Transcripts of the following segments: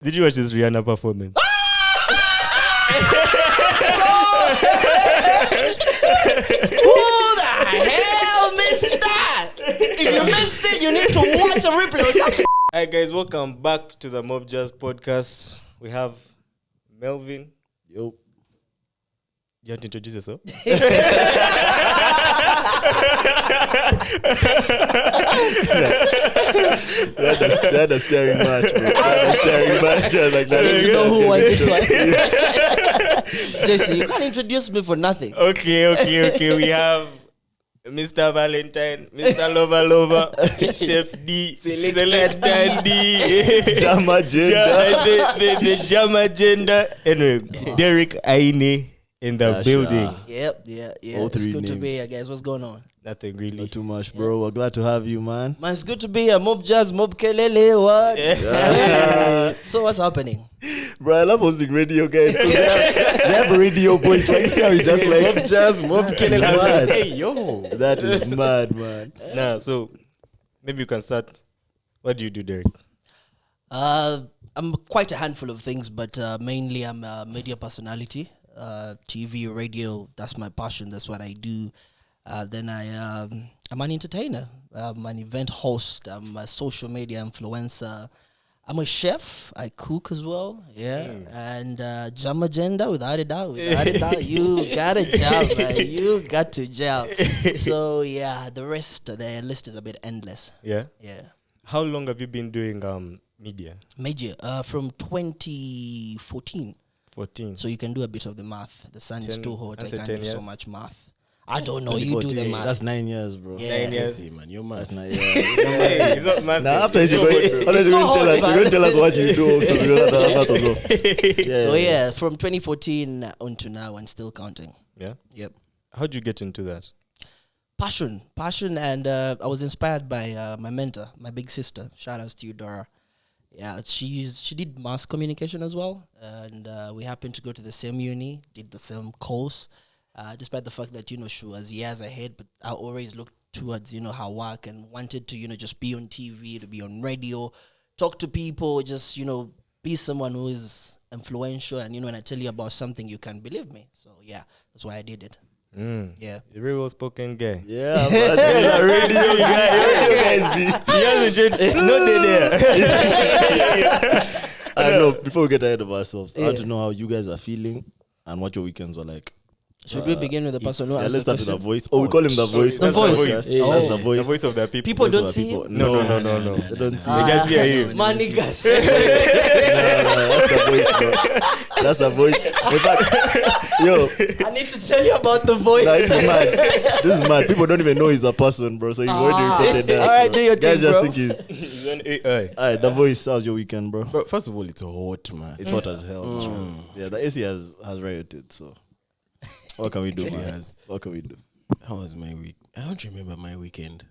Did you watch this Rihanna performance? Who the hell missed that? If you missed it, you need to watch a replay or something. Hi guys, welcome back to the Mob Jazz podcast. We have Melvin. Yo. You want to introduce yourself? That a staring match, bro. That a staring match. Like that. You know who won this one? Jesse, you can't introduce me for nothing. Okay. We have Mr. Valentine, Mr. Lover, Chef D, Selector D, Jam agenda. the Jam agenda. Anyway, Derrick, Aine in the building. Yep. All It's three good to be names. here, guys. What's going on? Nothing really. Not too much, bro. We're glad to have you, man. Man, it's good to be here. Mob Jazz, Mob Kelele, what? Yeah. So what's happening? Bro, I love hosting radio guys. 'Cause they have a radio voice. Like, see how you just like Mob Jazz, Mob Kelele. Mad. Hey, yo. That is mad, man. Nah, so maybe you can start. What do you do, Derrick? I'm quite a handful of things, but mainly I'm a media personality. TV, radio, that's my passion. That's what I do. Then I'm an entertainer. I'm an event host. I'm a social media influencer. I'm a chef. I cook as well. Yeah. And jam agenda, without a doubt. You got to jam, man. You got to jam. So, yeah, the list is a bit endless. Yeah. Yeah. How long have you been doing media? Major, from 2014. 14. So you can do a bit of the math. The sun is 10 too hot. I answer can't 10 do so years. much math. I don't know. You do the 14. math. That's 9 years, bro. Yeah. 9 years. See, man, you're mad. That's 9 years. Hey, it's not math. Now, after It's you're so going good, bro. to man. tell us what you do also. Because that as well. Yeah. So yeah, from 2014 unto now and still counting. Yeah. Yep. How'd you get into that? Passion, and I was inspired by my mentor, my big sister. Shout outs to you, Dora. Yeah, she did mass communication as well, and we happened to go to the same uni, did the same course. Despite the fact that she was years ahead, but I always looked towards her work and wanted to just be on TV, to be on radio, talk to people, just be someone who is influential. And when I tell you about something, you can believe me. So yeah, that's why I did it. Yeah. You're a very well spoken guy. Yeah, but he's a radio guy. Radio guys be. He hasn't changed. No, there. I know. Before we get ahead of ourselves, I want Yeah. to know how you guys are feeling and what your weekends were like. Should we begin with the person who Yeah, asked let's the start with the question? voice. Oh, we call him the voice. The voice. Yes, Oh. that's the voice. The voice of the people. People Voice don't of the see people. him. No. They don't see. They just hear you. My niggas. That's the voice, bro. That's the voice. In fact, yo, I need to tell you about the voice. nah, this is mad. This is mad. People don't even know he's a person, bro. So you've already reported that. All right, bro. do your Guys thing, just bro. think he's. He's an AI. Alright, the voice. How's your weekend, bro? Bro, first of all, it's hot, man. It's hot as hell. Man. Yeah, the AC has rioted. So what can we do, Actually man? has. What can we do? How was my week? I don't remember my weekend.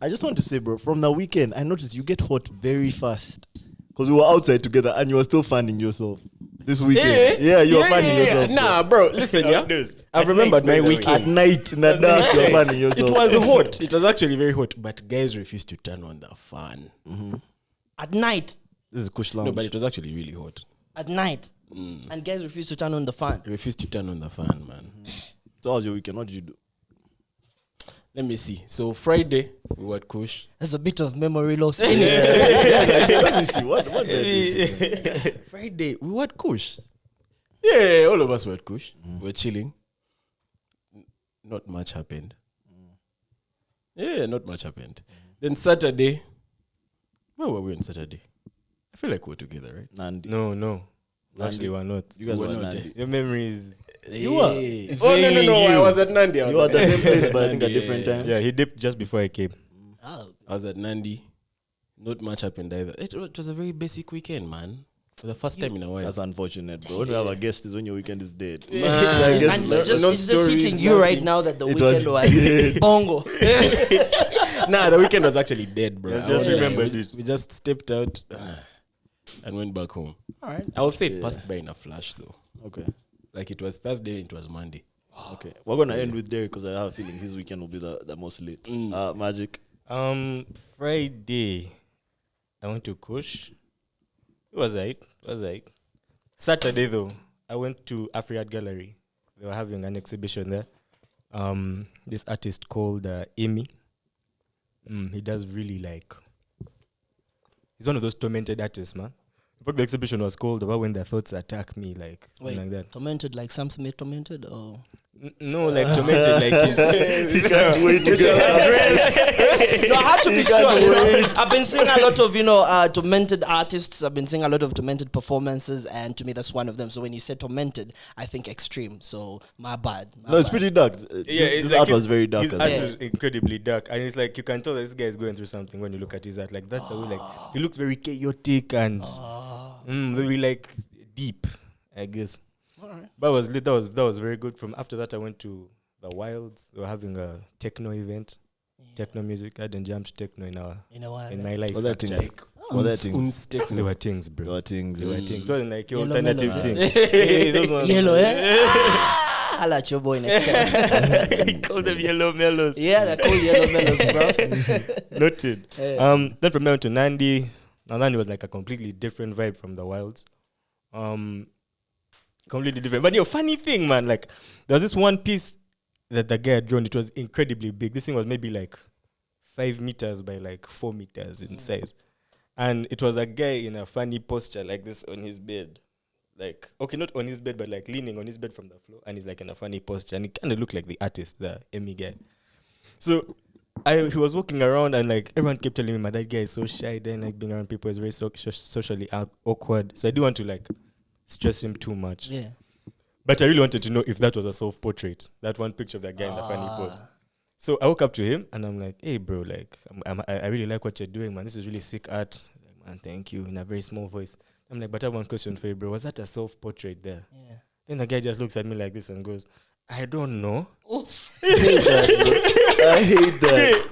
I just want to say, bro, from the weekend, I noticed you get hot very fast. Because we were outside together and you were still fanning yourself. This weekend. Yeah, you were fanning yourself. Nah, bro, listen, yeah. I've remembered my At weekend. night, in the dark, you were fanning yourself. It was hot. It was actually very hot, but guys refused to turn on the fan. At night. This is Kush Lounge. No, but it was actually really hot. At night. And guys refuse to turn on the fan. They refused to turn on the fan, man. So how was your weekend? What did you do? Let me see. So Friday, we were at Kush. There's a bit of memory loss in it. Let me see. What did I do? Friday, we were at Kush. Yeah, all of us were at Kush. We were chilling. Not much happened. Yeah, not much happened. Then Saturday, where were we on Saturday? I feel like we were together, right? Nandi. No. Actually, we're not. You guys We're were not, Nandi. Your memory is. You were. It's Oh, no, failing I you. was at Nandi. You were at the same place, but I think at different times. Yeah, he dipped just before I came. Oh. I was at Nandi. Not much happened either. It was a very basic weekend, man. For the first time in a while. That's unfortunate, bro. When you have a guest is when your weekend is dead. Man, I guess And no- it's just, no it's just stories, hitting you right nothing. now that the It weekend was was bongo. Nah, the weekend was actually dead, bro. Yeah, just I- remembered we, it. We just stepped out and went back home. All right. I will say it passed by in a flash, though. Okay. Like it was Thursday, it was Monday. Okay. We're going to end with Derrick because I have a feeling his weekend will be the most lit. Magic. Friday, I went to Kush. It was right. Saturday though, I went to Afri Art Gallery. They were having an exhibition there. This artist called Aine. He does really like. He's one of those tormented artists, man. In fact, the exhibition was called about when their thoughts attack me, like something like that. Tormented like Sam Smith tormented, or No, like tormented, like He can't wait to get no, I have to be You sure. can't You know, wait. I've been seeing a lot of tormented artists. I've been seeing a lot of tormented performances, and to me, that's one of them. So when you say tormented, I think extreme. So my bad. No, it's pretty dark. This art was very dark. His as art well. is incredibly dark, and it's like you can tell this guy is going through something when you look at his art. Like that's the way, like he looks very chaotic and very like deep, I guess. Alright. But it was lit. That was very good. From after that, I went to the Wilds. They were having a techno event, techno music. I didn't jump to techno in my life. What that actually. things? What that things? They were things, bro. What things? They were things. It wasn't like your Yellow alternative melons, thing. Hey, those ones. Yellow, I'll at your boy next time. He called them yellow mellows. Yeah, they're called yellow melons, bro. Noted. Yeah. Then from there to Nandi. Now Nandi was like a completely different vibe from the Wilds. Completely different. But funny thing, man, like there was this one piece that the guy had drawn. It was incredibly big. This thing was maybe like 5 meters by like 4 meters in size. And it was a guy in a funny posture like this on his bed. Like, okay, not on his bed, but like leaning on his bed from the floor. And he's like in a funny posture. And he kind of looked like the artist, the Emmy guy. So he was walking around and like everyone kept telling me, "Man, that guy is so shy. Then like being around people is very socially awkward." So I didn't want to like stress him too much. Yeah. But I really wanted to know if that was a self-portrait. That one picture of that guy in the funny pose. So I walk up to him and I'm like, "Hey, bro, like I really like what you're doing, man. This is really sick art." He's like, "Man, thank you," in a very small voice. I'm like, "But I have one question for you, bro. Was that a self-portrait there?" Yeah. Then the guy just looks at me like this and goes, "I don't know." I hate that.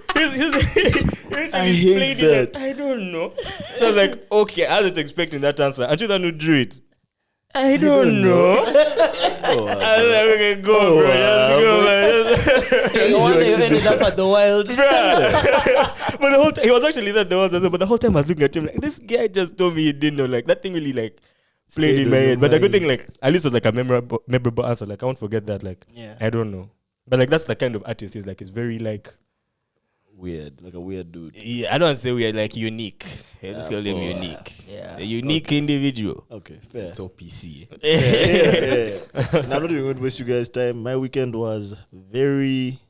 I hate that. I don't know. So I was like, okay, I wasn't expecting that answer. Aren't you the one who drew it? I don't know. Oh, I was like, okay, go, bro. Just go, man. No wonder you ended up at the Wilds. Bruh. But the whole time, he was actually there, but the whole time I was looking at him like, this guy just told me he didn't know. Like, that thing really, like, played Stayed in my in your head. But the good mind. thing, like, at least it was like a memorable answer. Like, I won't forget that. Like, Yeah. I don't know. But, like, that's the kind of artist he's like, it's very, like, weird, like a weird dude. yeah, I don't say we're like unique. Yeah, let's call him boy. unique. Yeah. A unique individual. Okay, fair. So PC. yeah. And I'm not even going to waste you guys' time. My weekend was very.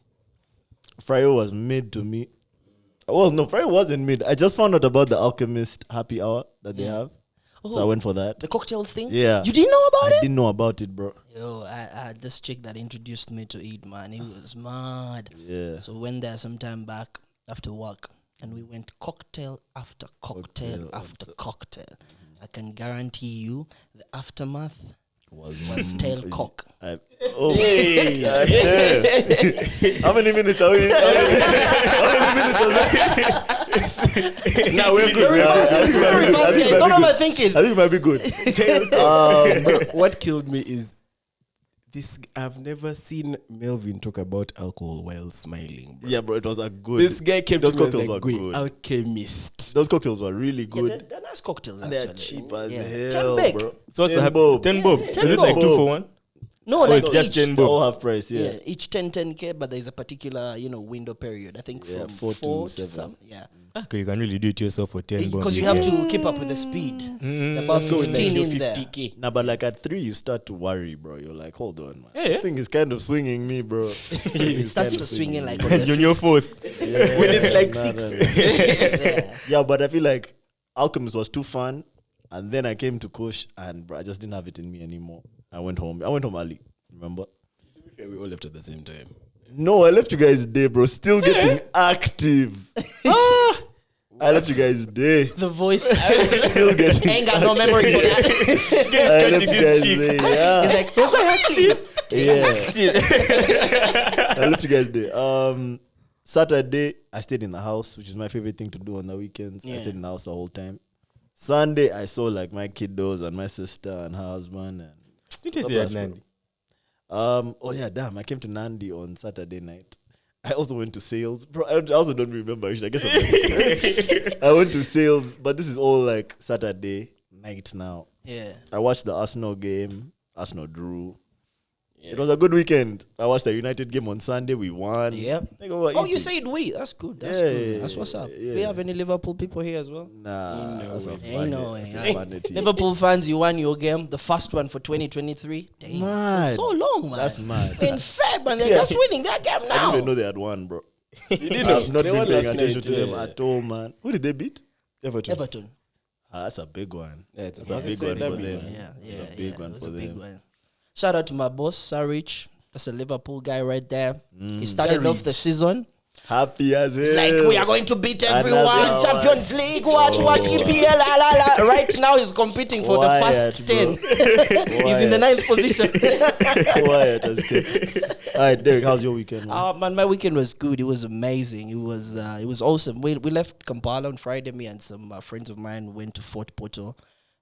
Friday was mid to me. Well, no, Friday wasn't mid. I just found out about the Alchemist happy hour that they have. So I went for that. The cocktails thing? Yeah. You didn't know about I it? didn't know about it, bro. Yo, I had this chick that introduced me to it, man. It was mad. Yeah. So went there some time back after work, and we went cocktail after cocktail after cocktail. I can guarantee you the aftermath was tail cock. Hey, how many minutes are we? How many minutes was it? Now we're good. Very fast, I think it very might be fast, good. guys. Don't overthink I it. think it might be good. Bro, what killed me is this. I've never seen Melvin talk about alcohol while smiling. Bro. Yeah, bro, it was a good. This guy came Those to me and was cocktails like, were "Wait, good. alchemist." Those cocktails were really Yeah, good. they're nice cocktails, And they're actually. cheap as Yeah. hell, 10 big. bro. So what's the 10 happen? bob. 10 bob. Yeah, Is 10 it like bob. 2 for 1? No, Oh, like it's just each, 10 They bob. all have price, yeah. yeah. Each 10K, but there's a particular, window period. I think Yeah, from 4 to 4 to 7. some. Yeah. Okay, you can really do it yourself for 10 bob. Because you have to keep up with the speed. About Let's go with 15 like in there. 50K. Nah, but like at 3, you start to worry, bro. You're like, hold on, man. Yeah. This thing is kind of swinging me, bro. It starts to swing in like on the You're on your fourth. Yeah, When it's like nah, 6. yeah. Yeah, but I feel like Alchemist was too fun. And then I came to Kush and bro, I just didn't have it in me anymore. I went home early, remember? To be fair, we all left at the same time. No, I left you guys there, bro. Still getting active. I left you guys there. The voice. Still getting Ain't got no memory for that. I left you guys there. Yeah. It's like, where's my active? Yeah. I left you guys there. Saturday, I stayed in the house, which is my favorite thing to do on the weekends. I Yeah. stayed in the house the whole time. Sunday, I saw like my kiddos and my sister and her husband. And Didn't you say that, Nandi? oh yeah, damn! I came to Nandi on Saturday night. I also went to sales, bro. I also don't remember. I guess I went to sales, but this is all like Saturday night now. Yeah. I watched the Arsenal game. Arsenal drew. It was a good weekend. I watched the United game on Sunday. We won. Yep. Nigga, what Oh, you eating? said we. That's good. That's Yeah, good. That's what's up. yeah. We have any Liverpool people here as well? Nah, No that's a way. funny- No way. that's a Aye. vanity. Liverpool fans, you won your game, the first one for 2023. Damn, Mad. that's so long, man. That's mad. In Feb, and See, they're just winning that game I didn't now. even know they had won, bro. You didn't I've not They been won paying last attention night, to them yeah. at all, man. Who did they beat? Everton. Everton. That's a big one. Yeah, it's That's a it's big one for derby, them. man. Yeah, It's a big one it was for a big them. one. Shout out to my boss, Sarich. That's a Liverpool guy right there. He started off the season. Happy as hell. It's like we are going to beat everyone. Another Champions League, what, EPL, la, la, la. Right now he's competing for the first 10. He's in the 9th position. Quiet as kept. All right, Derrick, how's your weekend, man? Man, my weekend was good. It was amazing. It was awesome. We left Kampala on Friday. Me and some friends of mine went to Fort Portal.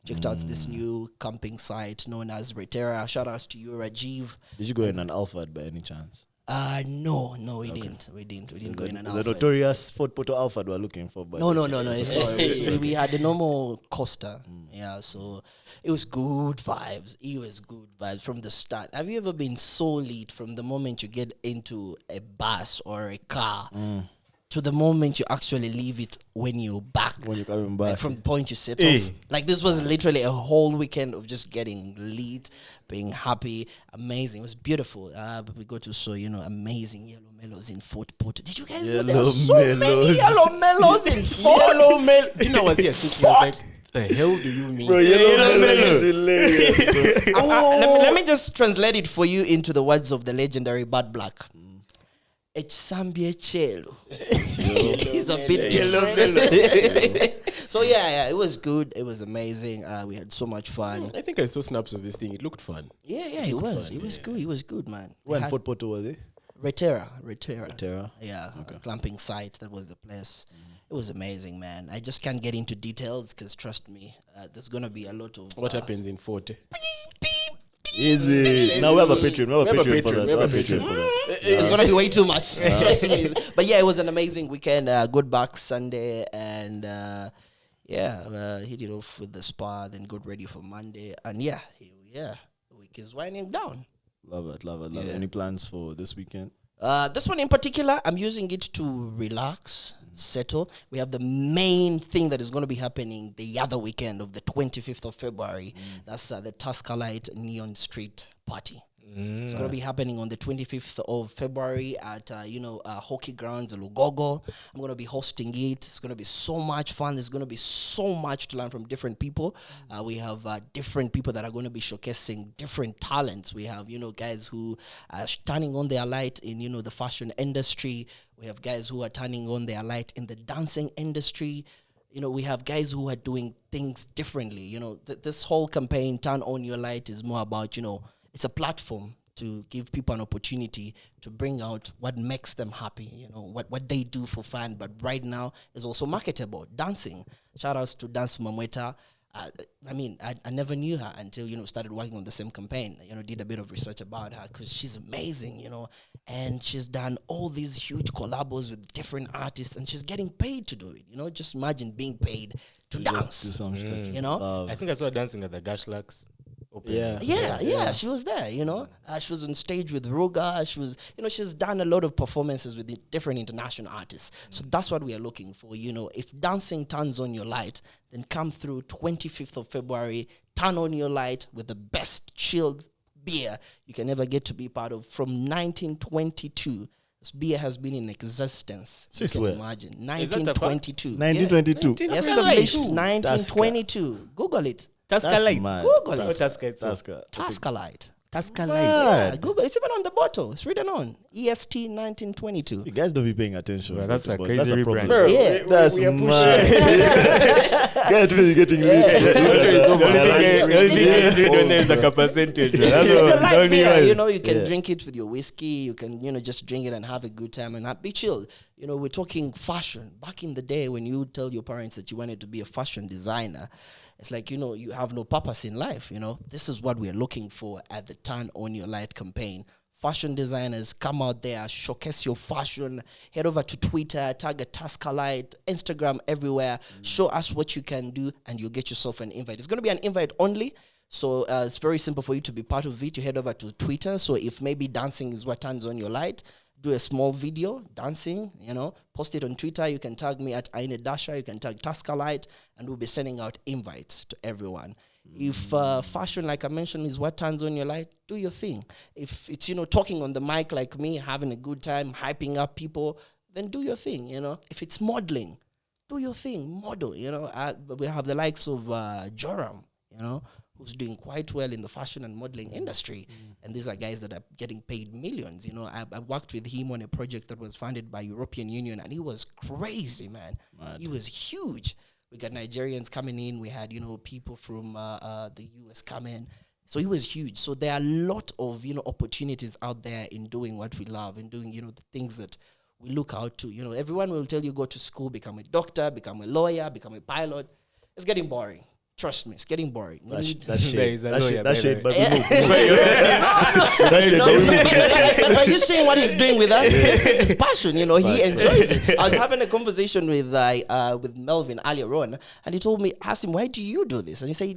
Checked out this new camping site known as Retera. Shout outs to you, Rajiv. Did you go in an Alphard by any chance? No, we didn't. We didn't go in an The outfit. notorious Fort Portal Alphard we're looking for. But No. it's- It's not. We had the normal Costa. Yeah, so it was good vibes. It was good vibes from the start. Have you ever been so lit from the moment you get into a bus or a car to the moment you actually leave it when you're back? when you're coming Like back. from the point you set off. Like this was literally a whole weekend of just getting lit, being happy, amazing. It was beautiful. But we got to saw, amazing yellow mellows in Fort Portal. Did you guys know there Yellow are so many mellows. yellow mellows in Fort? Yellow Mel. You know, I was here thinking, I was like, the hell do you mean? Bro, yellow melon is hilarious, bro. Let me just translate it for you into the words of the legendary Bad Black. Echsambie chelo. It's a bit different. So yeah, it was good. It was amazing. We had so much fun. I think I saw snaps of this thing. It looked fun. Yeah, it was. It was good. It was good, man. When They had Fort Portal was it? Retera. Terra. Yeah, clamping site. That was the place. It was amazing, man. I just can't get into details because trust me, there's gonna be a lot of What happens in 40? Easy. Now we have a Patreon. We have a Patreon for that. We have a Patreon for that. It's gonna be way too much. Trust me. But yeah, it was an amazing weekend. Good back Sunday and hit it off with the spa. Then got ready for Monday. And here we are. The week is winding down. Love it. Yeah. Any plans for this weekend? This one in particular, I'm using it to relax, settle. We have the main thing that is going to be happening the other weekend of the 25th of February. That's the Tuscalite Neon Street Party. It's going to be happening on the 25th of February at, Hockey Grounds, Lugogo. I'm going to be hosting it. It's going to be so much fun. There's going to be so much to learn from different people. We have different people that are going to be showcasing different talents. We have, guys who are turning on their light in, the fashion industry. We have guys who are turning on their light in the dancing industry. We have guys who are doing things differently. This whole campaign, Turn On Your Light, is more about, it's a platform to give people an opportunity to bring out what makes them happy, what they do for fun. But right now is also marketable. Dancing. Shout outs to Dance Mamweta. I never knew her until, started working on the same campaign. Did a bit of research about her because she's amazing, and she's done all these huge collabos with different artists and she's getting paid to do it. Just imagine being paid to dance, Do some shit. I think I saw her dancing at the Gashlacks. Yeah. Yeah, she was there, she was on stage with Ruga. She was, she's done a lot of performances with the different international artists. So that's what we are looking for, If dancing turns on your light, then come through 25th of February, turn on your light with the best chilled beer you can ever get to be part of. From 1922, this beer has been in existence. Since you can where? imagine. Is that a fact? 1922. 1922. Yeah. That's Established right. 1922. Google it. Tuscalite. mad. Google it. Tusker. Tascalite. Tuscalite. Yeah, Google. It's even on the bottle. It's written on EST 1922. You guys don't be paying attention. Bro, that's a But crazy a rebrand. problem. Bro, Yeah. That's we are mad. Guys really getting rich. The only thing you don't know is like a percentage. Bro. That's It's a what light the only beer, one. you can Yeah. drink it with your whiskey. You can, just drink it and have a good time and not be chilled. We're talking fashion. Back in the day when you tell your parents that you wanted to be a fashion designer, it's like, you have no purpose in life, This is what we're looking for at the Turn On Your Light campaign fashion designers, come out there, showcase your fashion. Head over to Twitter, tag a Tascalite, Instagram, everywhere. Show us what you can do, and you'll get yourself an invite. It's going to be an invite only. So it's very simple for you to be part of it. You head over to Twitter. So if maybe dancing is what turns on your light, do a small video dancing, post it on Twitter. You can tag me at Aine Dasha. You can tag Tascalite, and we'll be sending out invites to everyone. If fashion, like I mentioned, is what turns on your light, do your thing. If it's, talking on the mic like me, having a good time, hyping up people, then do your thing, If it's modeling, do your thing, model, we have the likes of Joram, who's doing quite well in the fashion and modeling industry. And these are guys that are getting paid millions. I worked with him on a project that was funded by European Union, and he was crazy, man. Mad. He was huge. We got Nigerians coming in. We had, people from the US come in. So it was huge. So there are a lot of, opportunities out there in doing what we love and doing, the things that we look out to. Everyone will tell you go to school, become a doctor, become a lawyer, become a pilot. It's getting boring. Trust me, it's getting boring. That shit, but are you seeing what he's doing with us? This is his passion, he enjoys it. I was having a conversation with Melvin earlier on, and he told me, asked him, why do you do this? And he said,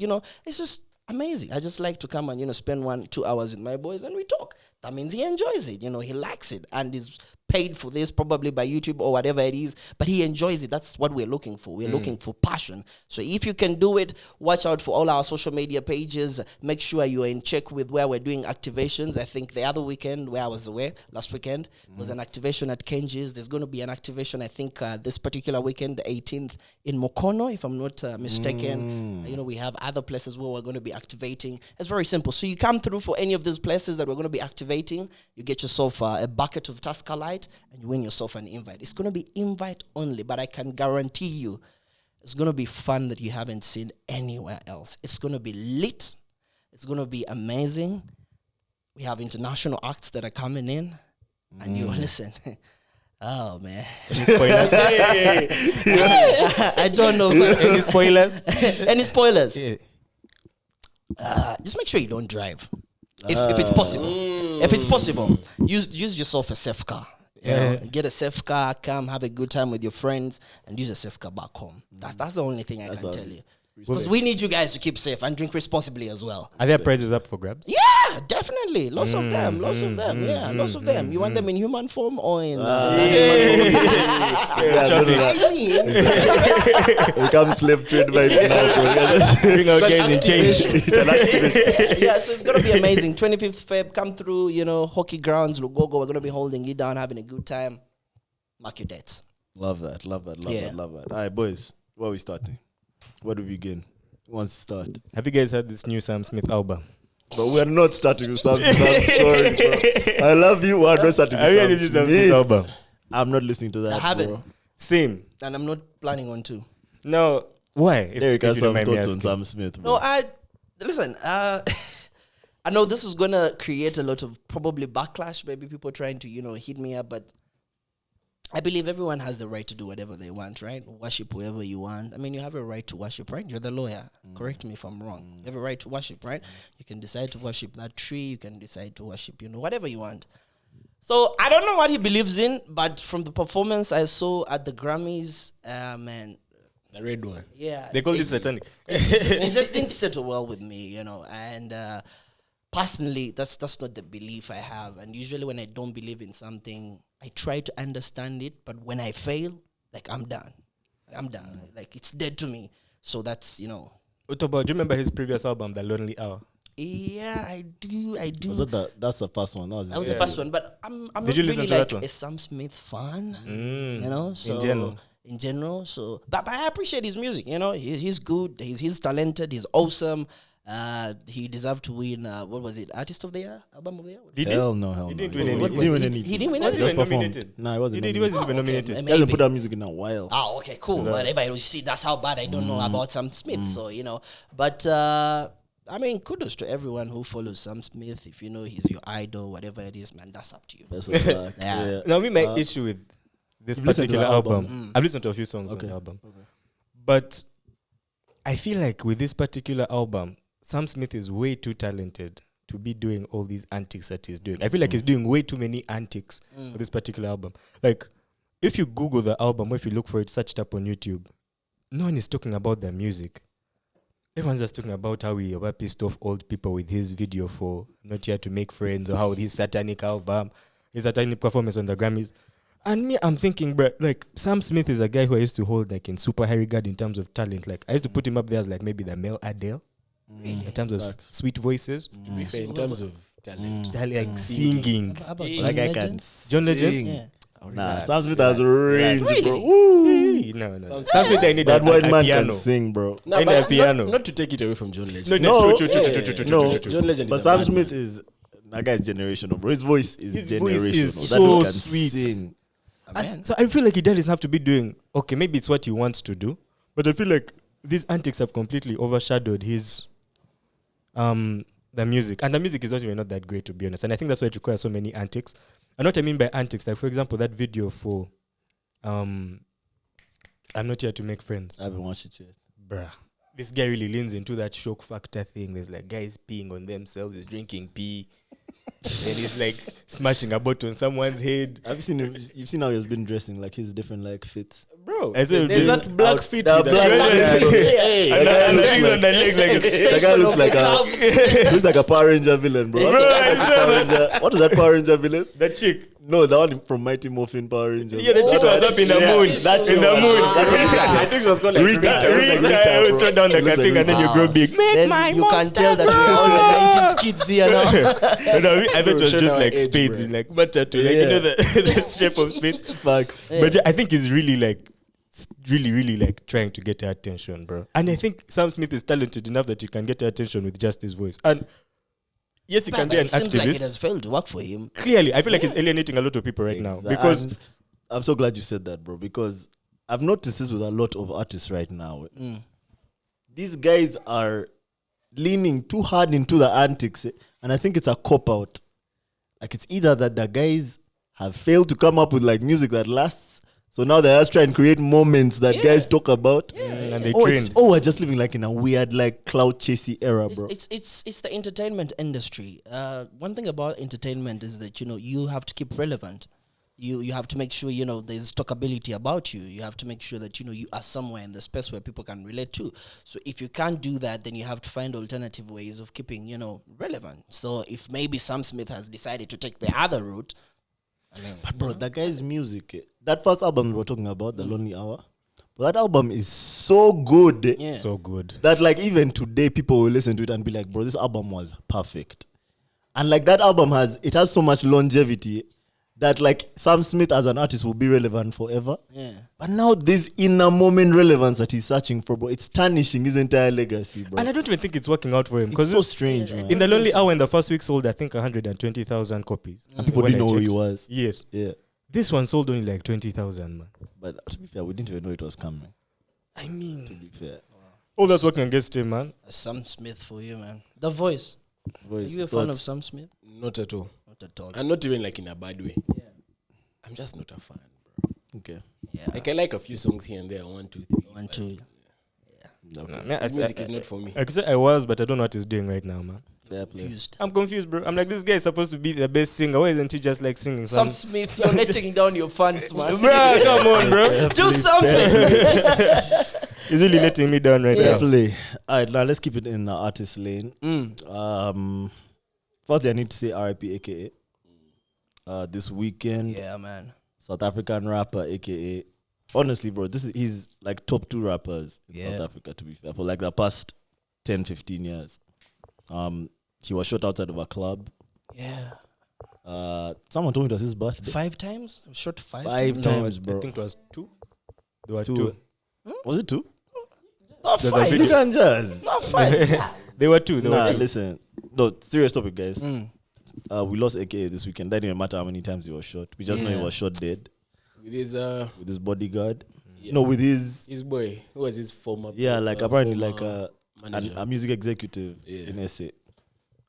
it's just amazing. I just like to come and, spend 1-2 hours with my boys and we talk. That means he enjoys it, he likes it, and is paid for this probably by YouTube or whatever it is, but he enjoys it. That's what we're looking for. We're looking for passion. So if you can do it, watch out for all our social media pages. Make sure you're in check with where we're doing activations. I think the other weekend where I was away, last weekend, was an activation at Kenji's. There's going to be an activation, I think, this particular weekend, the 18th, in Mokono, if I'm not mistaken. We have other places where we're going to be activating. It's very simple. So you come through for any of these places that we're going to be activating, you get yourself a bucket of Tascalite, and you win yourself an invite. It's going to be invite only, but I can guarantee you it's going to be fun that you haven't seen anywhere else. It's going to be lit. It's going to be amazing. We have international acts that are coming in, and you listen. Oh, man. Any spoilers? I don't know. Any spoilers? Any spoilers? Yeah. Just make sure you don't drive. If it's possible. If it's possible, use yourself a safe car. Get a safe car, come have a good time with your friends, and use a safe car back home. That's the only thing I can tell you. Because we need you guys to keep safe and drink responsibly as well. Are there prizes up for grabs? Yeah, definitely. Lots of them. Lots of them. Yeah, lots of them. You want them in human form or in we come slave trade vibes now. Bring out guys in change. Yeah, so it's gonna be amazing. 25th Feb, come through. Hockey grounds, Lugogo. We're gonna be holding it down, having a good time. Mark your dates. Love that. Love that. All right, boys. Where are we starting? Where do we begin? Who wants to start? Have you guys heard this new Sam Smith album? But we're not starting with Sam Smith. I'm sorry, bro. I love you. We're not starting Have you heard with this Sam Sam Smith Smith. album? I'm not listening to that. I haven't. Bro. Same. And I'm not planning on to. No. Why? Derrick has you don't some mind me thoughts on asking. Sam Smith, bro. No, listen, I know this is gonna create a lot of probably backlash, maybe people trying to, hit me up, but I believe everyone has the right to do whatever they want, right? Worship whoever you want. I mean, you have a right to worship, right? You're the lawyer. Correct me if I'm wrong. You have a right to worship, right? You can decide to worship that tree. You can decide to worship, whatever you want. So I don't know what he believes in, but from the performance I saw at the Grammys, man. The red one. Yeah. They call it satanic. It just didn't settle well with me, and personally, that's not the belief I have. And usually when I don't believe in something, I try to understand it. But when I fail, I'm done. Like, it's dead to me. So that's, What about, do you remember his previous album, The Lonely Hour? Yeah, I do. That's the first one. That was the first one. But I'm Did not you really listen to that one? a Sam Smith fan, So in general. So, but I appreciate his music. He's good. He's talented. He's awesome. He deserved to win. What was it? Artist of the Year, Album of the Year. Hell no. He didn't win anything. He didn't win anything. He didn't win Wasn't anything. Just even performed. nominated. No, he wasn't. He wasn't even Oh, okay. nominated. He hasn't put out music in a while. Oh, okay, cool. Whatever. You see, that's how bad I don't know about Sam Smith. So, But, I mean, kudos to everyone who follows Sam Smith. If he's your idol, whatever it is, man, that's up to you. That's a fact. Yeah. Now, my issue with this You've listened to particular the album? album, I've listened to a few songs on Okay. the album. But I feel like with this particular album, Sam Smith is way too talented to be doing all these antics that he's doing. I feel like he's doing way too many antics for this particular album. Like, if you Google the album, or if you look for it, search it up on YouTube, no one is talking about the music. Everyone's just talking about how he pissed off old people with his video for Not Here to Make Friends, or how his satanic album, his satanic performance on the Grammys. And me, I'm thinking, bro, like, Sam Smith is a guy who I used to hold like in super high regard in terms of talent. Like, I used to put him up there as like maybe the male Adele in terms of sweet voices. To be fair, in terms of talent. Like singing. How about Like John I can Legend? John Legend? sing. Yeah. Nah, Sam Smith has range, bro. Really? Woo. Hey, no. Sounds- Sam Smith, I need That a white man piano. can sing, bro. No, And but a piano. Not to take it away from John Legend. No, No, true. No, John Legend but is a Sam madman. Smith is that guy's generational, bro. His voice is His generational. voice is that so dude can sweet. sing. And so I feel like he doesn't have to be doing, okay, maybe it's what he wants to do, but I feel like these antics have completely overshadowed his the music. And the music is not that great, to be honest. And I think that's why it requires so many antics. And what I mean by antics, like for example, that video for I'm Not Here to Make Friends. I haven't watched it yet. Bruh. This guy really leans into that shock factor thing. There's like guys peeing on themselves, he's drinking pee. And he's like smashing a bottle on someone's head. Have you seen him? You've seen how he's been dressing, like his different like fits. Bro, I said, there's there's that black fit with the black shoulders. fit. Hey, And guy the looks things like- on the leg like That guy looks like looks like a Power Ranger villain, bro. Bro, I said What is that Power Ranger villain? the chick. No, the one from Mighty Morphin Power Rangers. Yeah, the chick was up in the Yeah, moon. that chick In the was- moon. I think she was called like Rita. Rita. Rita, Rita, bro. throw down the It looks thing like and then you Wow. grow big. Make Then my you can monster tell that grow. we're all the 90s kids here now. No, I thought it was Show just our like age, spades bro. in like butter to like, Yeah. you know, the shape of spades. Facts. But I think he's really like, really like trying to get her attention, bro. And I think Sam Smith is talented enough that he can get her attention with just his voice. And yes, he can But be an it seems like it activist. has failed to work for him. Clearly, I feel like he's alienating a lot of people right now because And I'm so glad you said that, bro, because I've noticed this with a lot of artists right now. These guys are leaning too hard into the antics, and I think it's a cop out. Like, it's either that the guys have failed to come up with like music that lasts, so now they're just trying to create moments that guys talk about. and they Or trained. we're just living like in a weird like cloud chasey era, bro. It's the entertainment industry. One thing about entertainment is that you have to keep relevant. You have to make sure there's talkability about you. You have to make sure that you are somewhere in the space where people can relate to. So if you can't do that, then you have to find alternative ways of keeping relevant. So if maybe Sam Smith has decided to take the other route, But bro, that guy's music, that first album we were talking about, The Lonely Hour, but that album is so good. yeah, So good. That like even today people will listen to it and be like, bro, this album was perfect. And like that album has so much longevity that like Sam Smith as an artist will be relevant forever. yeah. But now this inner moment relevance that he's searching for, bro, it's tarnishing his entire legacy, bro. And I don't even think it's working out for him It's because so strange, man. in the Lonely Hour in the first week sold I think 120,000 copies. And people When didn't I know who he checked. was. Yes. Yeah. This one sold only like 20,000, man. But to be fair, we didn't even know it was coming. I To mean, be fair. all that's working against him, man. Sam Smith for you, man. The Voice. Are you a fan of Sam Smith? Not at all. Not at all. And not even like in a bad way. Yeah. I'm just not a fan, bro. Okay. Yeah. Like I like a few songs here and there, 1, 2, 3. One, two. Okay. His music is not for me. I could say I was, but I don't know what he's doing right now, man. Fair play. Confused. I'm confused, bro. I'm like, this guy is supposed to be the best singer. Why isn't he just like singing Sam some? Smith, you're letting down your fans, man. Bro, come on, bro. Do something. He's really letting me down right Fair now. play. All right, now let's keep it in the artist lane. Firstly, I need to say R.I.P. AKA. This weekend, Yeah, man. South African rapper AKA. Honestly, bro, he's like top 2 rappers in Yeah. South Africa, to be fair, for like the past 10, 15 years. He was shot outside of a club. Yeah. Someone told me it was his birthday. 5 times? Shot 5 5 times? times, I bro. think it was 2. There were 2. 2. Was it 2? Not There's a 5. video. You can just. Not 5. They were 2. They Nah, were 2. listen. No, serious topic, guys. Mm. We lost AKA this weekend. That didn't matter how many times he was shot. We just know he Yeah. was shot dead With his with his bodyguard. yeah. No, with his boy, who was his former like apparently like former manager. a music executive Yeah. in SA.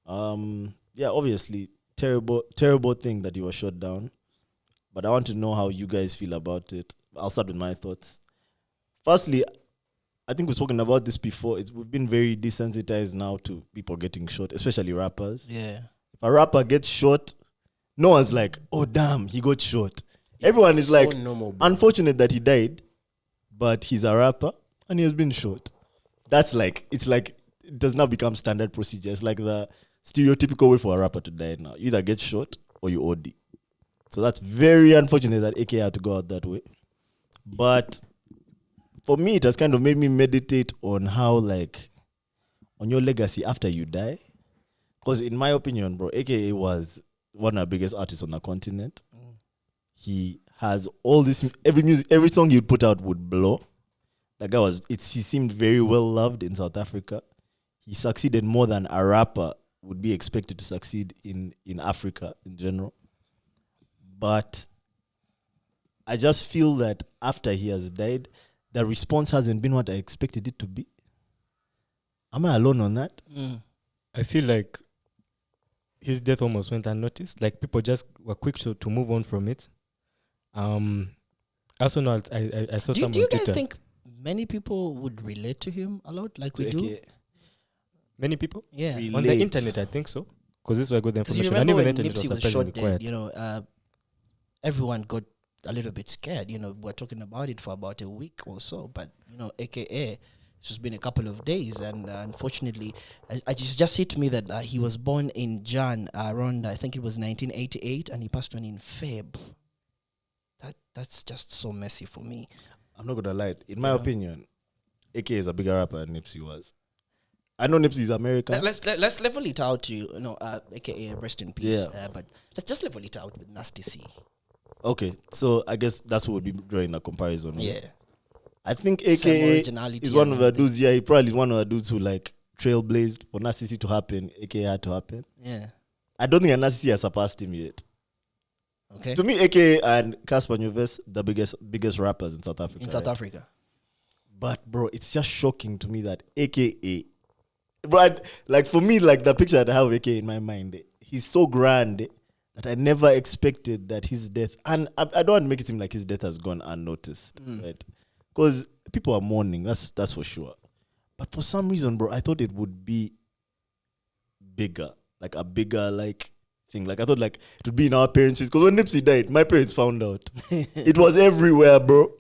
Obviously terrible thing that he was shot down. But I want to know how you guys feel about it. I'll start with my thoughts. Firstly, I think we've spoken about this before. We've been very desensitized now to people getting shot, especially rappers. Yeah. If a rapper gets shot, no one's like, oh damn, he got shot. Everyone is so like, normal, bro. unfortunate that he died, but he's a rapper and he has been shot. That's like, it's like, it does not become standard procedure. It's like the stereotypical way for a rapper to die now. You either get shot or you OD. So that's very unfortunate that AK had to go out that way. But for me, it has kind of made me meditate on how, like, on your legacy after you die. Because in my opinion, bro, AKA was one of the biggest artists on the continent. He has all this, every song you'd put out would blow. That guy he seemed very well loved in South Africa. He succeeded more than a rapper would be expected to succeed in Africa in general. But I just feel that after he has died, the response hasn't been what I expected it to be. Am I alone on that? I feel like his death almost went unnoticed. Like people just were quick to move on from it. Also, no, I saw some on Twitter. Do you guys think many people would relate to him a lot, like we do? Many people? Yeah. On the internet, I think so. Because this is where I got the 'Cause you information. And remember even the when internet Nipsey was was surprisingly shot quiet. dead, everyone got a little bit scared. We're talking about it for about a week or so. But, AKA, it's just been a couple of days. And unfortunately, I just hit me that he was born in Jan around, I think it was 1988, and he passed on in Feb. That's just so messy for me. I'm not gonna lie. In my opinion, AK is a bigger rapper than Nipsey was. I know Nipsey is American. Let's level it out to AKA rest in peace. Yeah. But let's just level it out with Nasty C. Okay, so I guess that's what we'll be drawing a comparison with. Yeah. I think Same AKA originality is one and of the everything. dudes. Yeah, he probably is one of the dudes who like trailblazed for Nasty C to happen. AKA had to happen. Yeah. I don't think Nasty C has surpassed him yet. Okay. To me, AKA and Casper Nyovest, the biggest rappers in South Africa. In South right? Africa. But bro, it's just shocking to me that AKA, but like for me, like the picture that I have of AKA in my mind, he's so grand that I never expected that his death, and I don't want to make it seem like his death has gone unnoticed, right? Because people are mourning, that's for sure. But for some reason, bro, I thought it would be bigger, like a bigger like thing. Like I thought like it would be in our parents' face. Because when Nipsey died, my parents found out. It was everywhere, bro.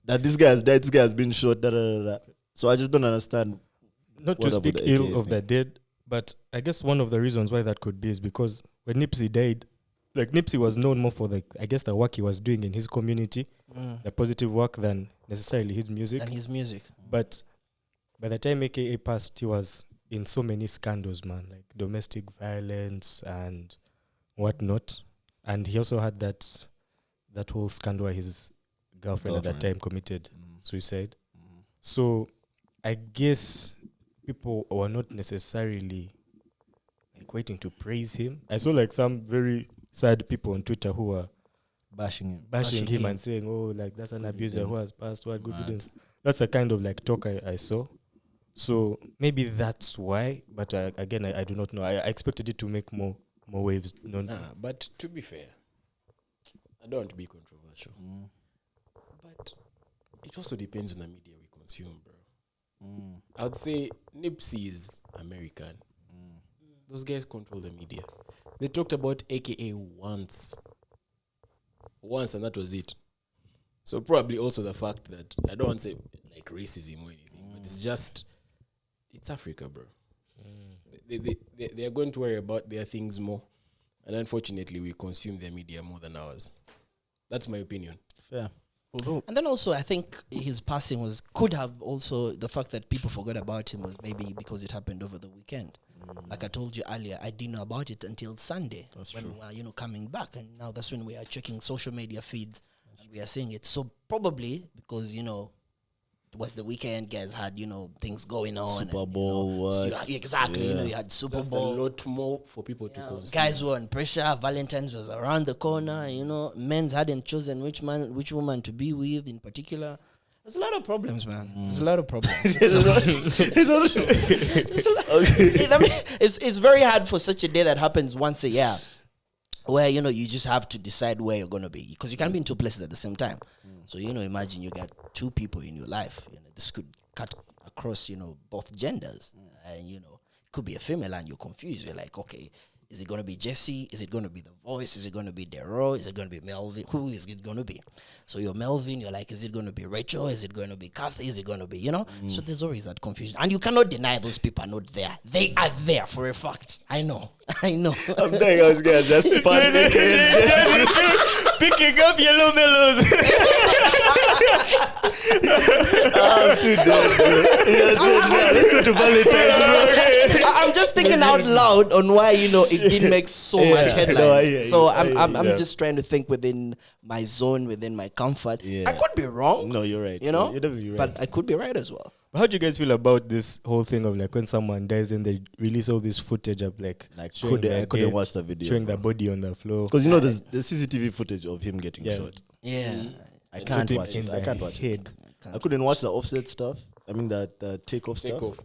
That this guy has died, this guy has been shot, da da da da. So I just don't understand. Not to What about speak the ill AKA of the thing? dead, but I guess one of the reasons why that could be is because when Nipsey died, like Nipsey was known more for the work he was doing in his community, the positive work than necessarily his music. And his music. But by the time AKA passed, he was in so many scandals, man, like domestic violence and whatnot. And he also had that whole scandal where his girlfriend at that time committed suicide. So I guess people were not necessarily like waiting to praise him. I saw like some very sad people on Twitter who were Bashing bashing him him. and saying, "Oh, like that's an abuser who has passed. What good Mad. riddance." That's the kind of like talk I saw. So maybe that's why. But again, I do not know. I expected it to make more waves. No, But to be fair, I don't want to be controversial. But it also depends on the media we consume, bro. I would say Nipsey is American. Those guys control the media. They talked about AKA once, and that was it. So probably also the fact that I don't want to say like racism or anything, but it's just it's Africa, bro. They are going to worry about their things more, and unfortunately, we consume their media more than ours. That's my opinion. Fair. And then also, I think his passing could have also, the fact that people forgot about him was maybe because it happened over the weekend. Like I told you earlier, I didn't know about it until Sunday when we were, coming back. And now that's when we are checking social media feeds and we are seeing it. So probably because, it was the weekend, guys had, things going on. Super and, Bowl, so what? exactly, Yeah. you had Super Just Bowl. a lot more for people to consume. Guys were on pressure. Valentine's was around the corner. Men's hadn't chosen which woman to be with in particular. There's a lot of problems, man. There's a lot of problems. It's very hard for such a day that happens once a year, where you just have to decide where you're gonna be, because you can't be in two places at the same time. So imagine you got two people in your life. This could cut across, both genders. And, it could be a female and you're confused. You're like, okay, is it going to be Jesse? Is it going to be The Voice? Is it going to be Derrick? Is it going to be Melvin? Who is it going to be? So you're Melvin, you're like, is it going to be Rachel? Is it going to be Kathy? Is it going to be, So there's always that confusion. And you cannot deny those people are not there. They are there for a fact. I know. I'm there, I was going to just spot picking up yellow mellows. I'm too dead, bro. Let's go to Valentine's. I'm just thinking out loud on why it didn't make so much headlines. I'm just trying to think within my zone, within my comfort. Yeah. I could be wrong. No, you're right. You know, you're definitely right. but I could be right as well. How do you guys feel about this whole thing of like when someone dies and they release all this footage of like showing I couldn't watch the video, showing the body on the floor? because there's the CCTV footage of him getting shot. Yeah. I can't Shot him watch in it. I the can't watch head. it. I couldn't watch the offset stuff. I mean the takeoff stuff.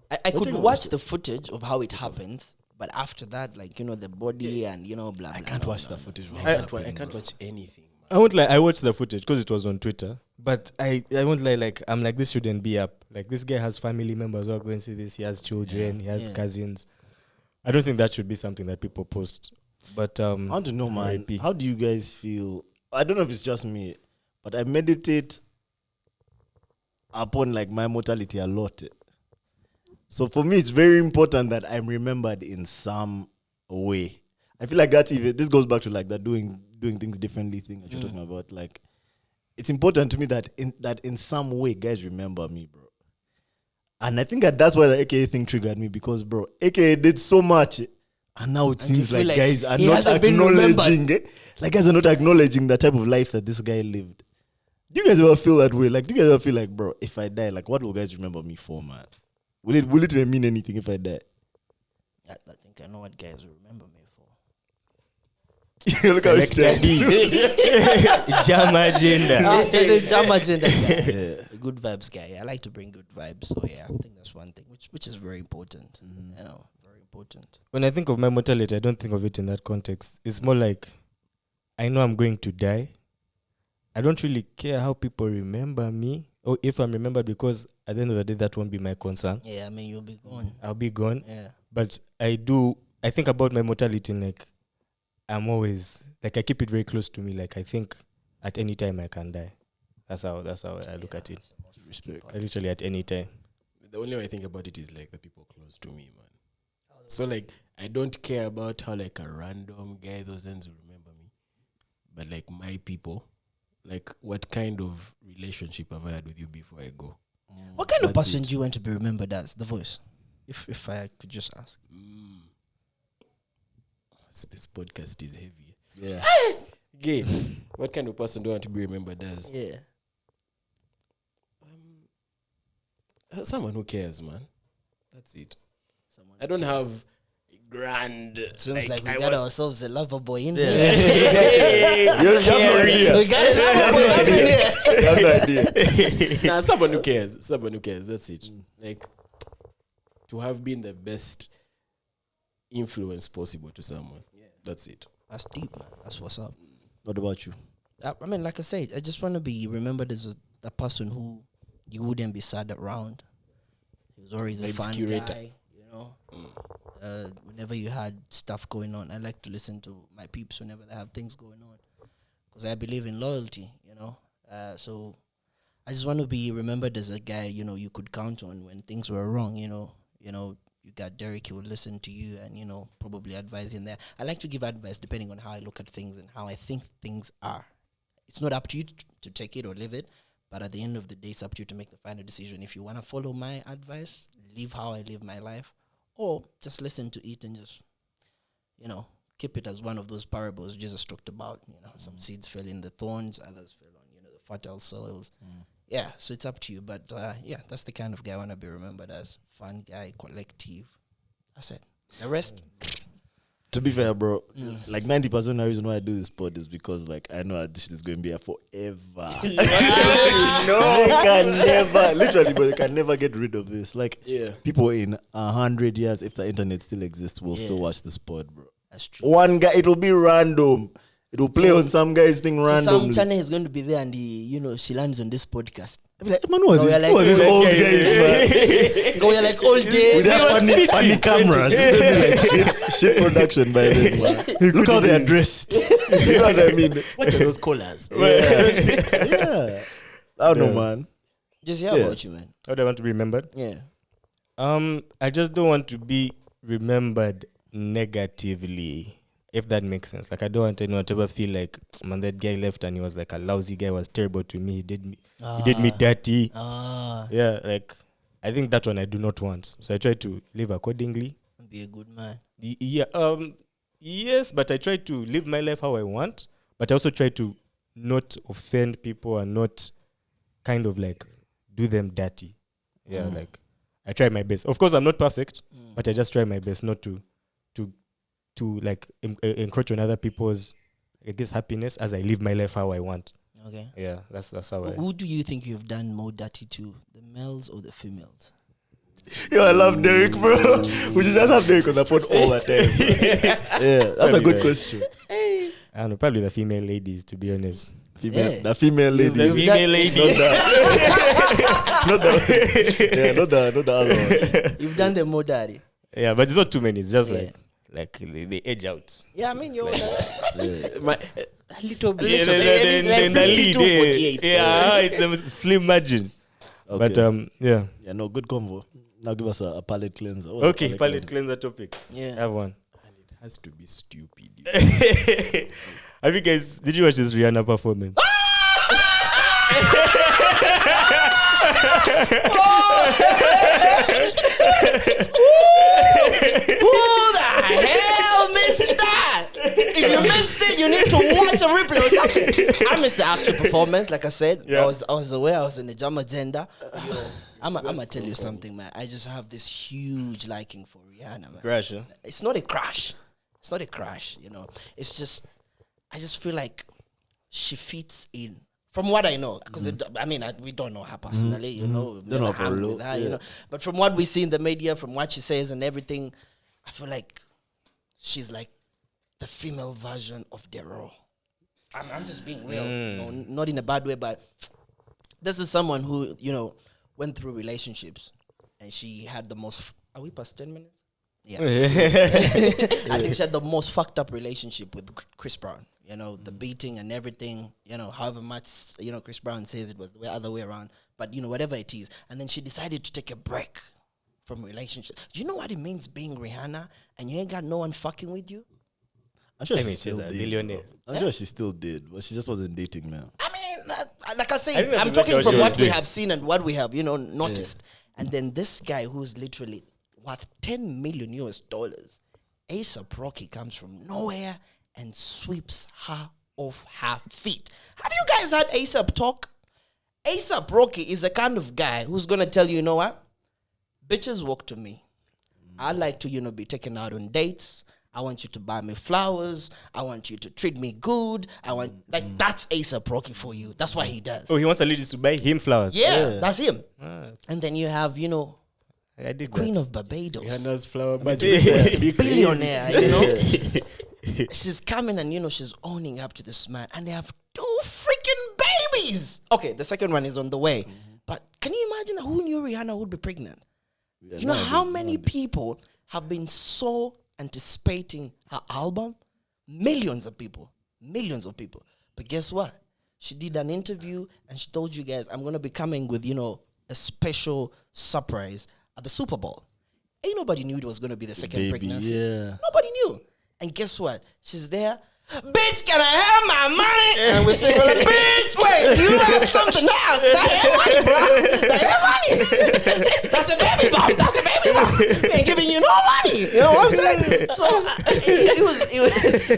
I could takeoff watch was- the footage of how it happens, but after that, the body and blah blah. I can't watch the footage. I can't watch anything. I won't lie. I watched the footage because it was on Twitter. But I won't lie. Like I'm like, this shouldn't be up. Like this guy has family members who are going to see this. He has children. He has cousins. I don't think that should be something that people post. But I want to know, man. RIP. How do you guys feel? I don't know if it's just me, but I meditate upon like my mortality a lot. So for me, it's very important that I'm remembered in some way. I feel like that's even this goes back to like that doing things differently thing that you're talking about. Like, it's important to me that in some way, guys remember me, bro. And I think that's why the AKA thing triggered me because, bro, AKA did so much, and now it seems you feel like like guys are he not hasn't been remembered. acknowledging. Like guys are not acknowledging the type of life that this guy lived. Do you guys ever feel that way? Like, do you guys ever feel like, bro, if I die, like, what will guys remember me for, man? Will it even mean anything if I die? I think I know what guys will remember me for. Look how he's Selected Jam agenda. The Jam agenda guy. Yeah. The good vibes guy. I like to bring good vibes. So yeah, I think that's one thing which is very important. Very important. When I think of my mortality, I don't think of it in that context. It's more like I know I'm going to die. I don't really care how people remember me or if I'm remembered because at the end of the day, that won't be my concern. Yeah, I mean you'll be gone. I'll be gone. Yeah. But I think about my mortality like I'm always like I keep it very close to me. Like I think at any time I can die. That's how I look at it. Respect. Literally at any time. The only way I think about it is like the people close to me, man. So like I don't care about how like a random guy those ends will remember me, but like my people, like what kind of relationship have I had with you before I go? What kind of That's person it. do you want to be remembered as? The Voice. If I could just ask. This podcast is heavy. Yeah. Gay, what kind of person do I want to be remembered as? Yeah. Someone who cares, man. That's it. I don't have grand. Seems like we I got want- ourselves a lover boy in You here. have no idea. We got a lover boy up in here. You have no idea. Nah, someone who cares. Someone who cares. That's it. Like to have been the best influence possible to someone. That's it. That's deep, man. That's what's up. What about you? I mean, like I said, I just want to be remembered as a person who you wouldn't be sad around. He was always a Vibes fun curator. guy, you know. Whenever you had stuff going on, I like to listen to my peeps whenever they have things going on, because I believe in loyalty, you know. So I just want to be remembered as a guy, you know, you could count on when things were wrong, you know. You got Derrick, he would listen to you and, you know, probably advise in there. I like to give advice depending on how I look at things and how I think things are. It's not up to you to take it or leave it, but at the end of the day, it's up to you to make the final decision. If you want to follow my advice, live how I live my life, or just listen to it and just, you know, keep it as one of those parables Jesus talked about. You know, some seeds fell in the thorns, others fell on, you know, the fertile soils. Yeah, so it's up to you. But yeah, that's the kind of guy I want to be remembered as. Fun guy, collective. That's it. The rest, To be fair, bro, like 90% of the reason why I do this pod is because like I know that this shit is going to be here forever. They can never, literally, but they can never get rid of this. Like people in 100 years, if the internet still exists, will still watch this pod, bro. that's true. One guy, it will be random. It will play on some guy's thing So some randomly. channel is going to be there and she lands on this podcast. I'd be like, man, who are No, these, we're like- who are these Like, old yeah, guys, man? Go here like all day. With their funny cameras. It's gonna be like shit production by then, man. Look how they are dressed. You know what I mean? What are those colors? Yeah. I don't know, man. Just Yeah. about you, man. How do I want to be remembered? Yeah. I just don't want to be remembered negatively, if that makes sense. Like, I don't want anyone to ever feel like, man, that guy left and he was like a lousy guy, was terrible to me. He did me dirty. Yeah, like, I think that one I do not want. So I try to live accordingly. Be a good man. Yes, but I try to live my life how I want. But I also try to not offend people and not kind of like do them dirty. Yeah, like I try my best. Of course, I'm not perfect, but I just try my best not to like encroach on other people's, I guess, happiness as I live my life how I want. Okay. Yeah, that's how I. Who do you think you've done more dirty to, the males or the females? Yo, I love Derrick, bro. We should just have Derrick on the pod all the time. Yeah, that's a good question. I don't know, probably the female ladies, to be honest. Female, the female lady. The female ladies. Not the other one. You've done them more dirty. Yeah, but it's not too many. It's just Yeah. like they edge out. Yeah, I mean, you're A little bit. Yeah, like the 52, lead, 48. yeah, it's a slim margin. Okay. But yeah. Yeah, no, good convo. Now give us a palate cleanser. What's a Okay, palate cleanser topic. Yeah. Have one. And it has to be stupid. Have you guys? Did you watch this Rihanna performance? Who the hell missed that? If you missed it, you need to watch a replay or something. I missed the actual performance, like I said. Yeah. I was aware I was in the jam agenda. Yo, I'm gonna tell you something, man. I just have this huge liking for Rihanna, man. Crash, huh? It's not a crash. It's not a crash, you know. It's just, I just feel like she fits in. From what I know, because we don't know her personally, you know. Don't know never for hung real, with her, yeah. you know. But from what we see in the media, from what she says and everything, I feel like she's like the female version of Derrick. I'm just being real, no, not in a bad way, but this is someone who, you know, went through relationships, and she had the most. Are we past 10 minutes? Yeah. I think she had the most fucked up relationship with Chris Brown. You know, the beating and everything, you know, however much, you know, Chris Brown says it was the other way around. But, you know, whatever it is. And then she decided to take a break from relationship. Do you know what it means being Rihanna and you ain't got no one fucking with you? I'm sure I mean, she still she's a did. billionaire. bro. I'm sure she still did, but she just wasn't dating, man. I mean, like I I say, think that's I'm exactly talking what she from was what we doing. have seen and what we have, you know, noticed. And then this guy who's literally worth $10 million US, A$AP Rocky comes from nowhere and sweeps her off her feet. Have you guys heard A$AP talk? A$AP Rocky is the kind of guy who's gonna tell you, you know what? Bitches walk to me. I like to, you know, be taken out on dates. I want you to buy me flowers. I want you to treat me good. I want that's A$AP Rocky for you. That's what he does. Oh, he wants the ladies to buy him flowers. Yeah, that's him. Ah, And then you have, you know, I did Queen that. of Barbados. Rihanna's flower Billionaire, you know. She's coming and, you know, she's owning up to this man. And they have 2 freaking babies. Okay, the second one is on the way. But can you imagine who knew Rihanna would be pregnant? Yeah, You know no how idea, many people have been so anticipating her album? Millions of people. Millions of people. But guess what? She did an interview and she told you guys, I'm going to be coming with, you know, a special surprise at the Super Bowl. Ain't nobody knew it was going to be the second Baby, pregnancy. yeah. Nobody knew. And guess what? She's there. Bitch, can I have my money? And we're saying, well, bitch, wait, you have something else. That ain't money, bro. That ain't money. That's a baby bump. That's a baby bump. We ain't giving you no money. You know what I'm saying? So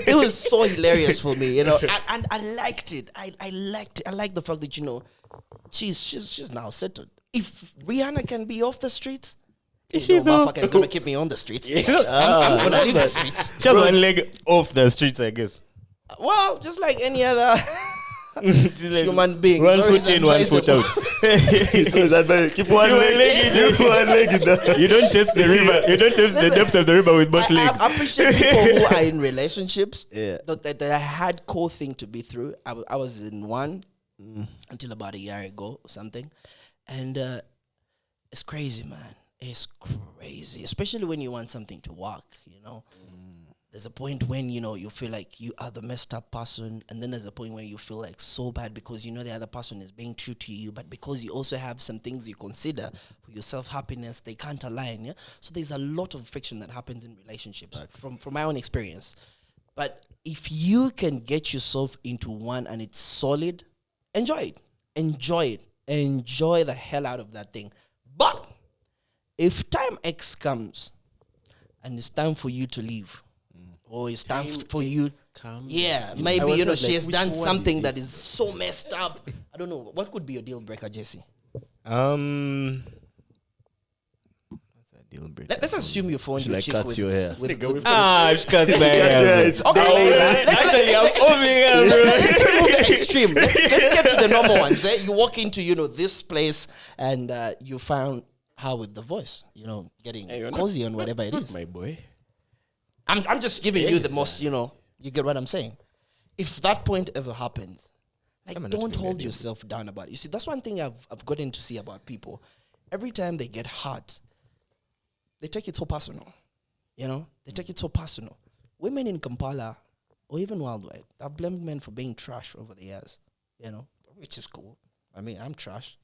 it was so hilarious for me, you know. And I liked it. I liked it. I like the fact that, you know, she's now settled. If Rihanna can be off the streets, Is she though? motherfucker is gonna keep me on the streets. She's I'm gonna leave the streets. She has one leg off the streets, I guess. Well, just like any other She's like human being. one Sorry, foot in, one it's foot a- out. So is that better? Keep one Keep one leg. leg in. Keep one leg in there. You don't test the river. You don't test the depth of the river with both legs. I appreciate people who are in relationships. Yeah. That a hardcore thing to be through. I was in one. until about a year ago or something. And it's crazy, man. It's crazy, especially when you want something to work, you know. There's a point when, you know, you feel like you are the messed up person, and then there's a point where you feel like so bad because you know the other person is being true to you, but because you also have some things you consider for your self-happiness, they can't align, yeah? So there's a lot of friction that happens in relationships from my own experience. But if you can get yourself into one and it's solid, enjoy it. Enjoy it. Enjoy the hell out of that thing. But if time X comes and it's time for you to leave, or it's time for you, maybe, you know, she has done something that is so messed up. I don't know. What could be your deal breaker, Jesse? What's a deal breaker? Let's assume you found She your like chick cuts with, your hair. with She cuts my hair. Actually, I'm over here, bro. let's remove the extreme. Let's get to the normal ones. Eh? You walk into, you know, this place and you found her with the voice, you know, getting cozy on whatever it is. My boy. I'm just giving you the most, you know, you get what I'm saying. If that point ever happens, like, don't hold yourself down about it. You see, that's one thing I've gotten to see about people. Every time they get hurt, they take it so personal. You know, they take it so personal. Women in Kampala, or even worldwide, I've blamed men for being trash over the years, you know, which is cool. I mean, I'm trash.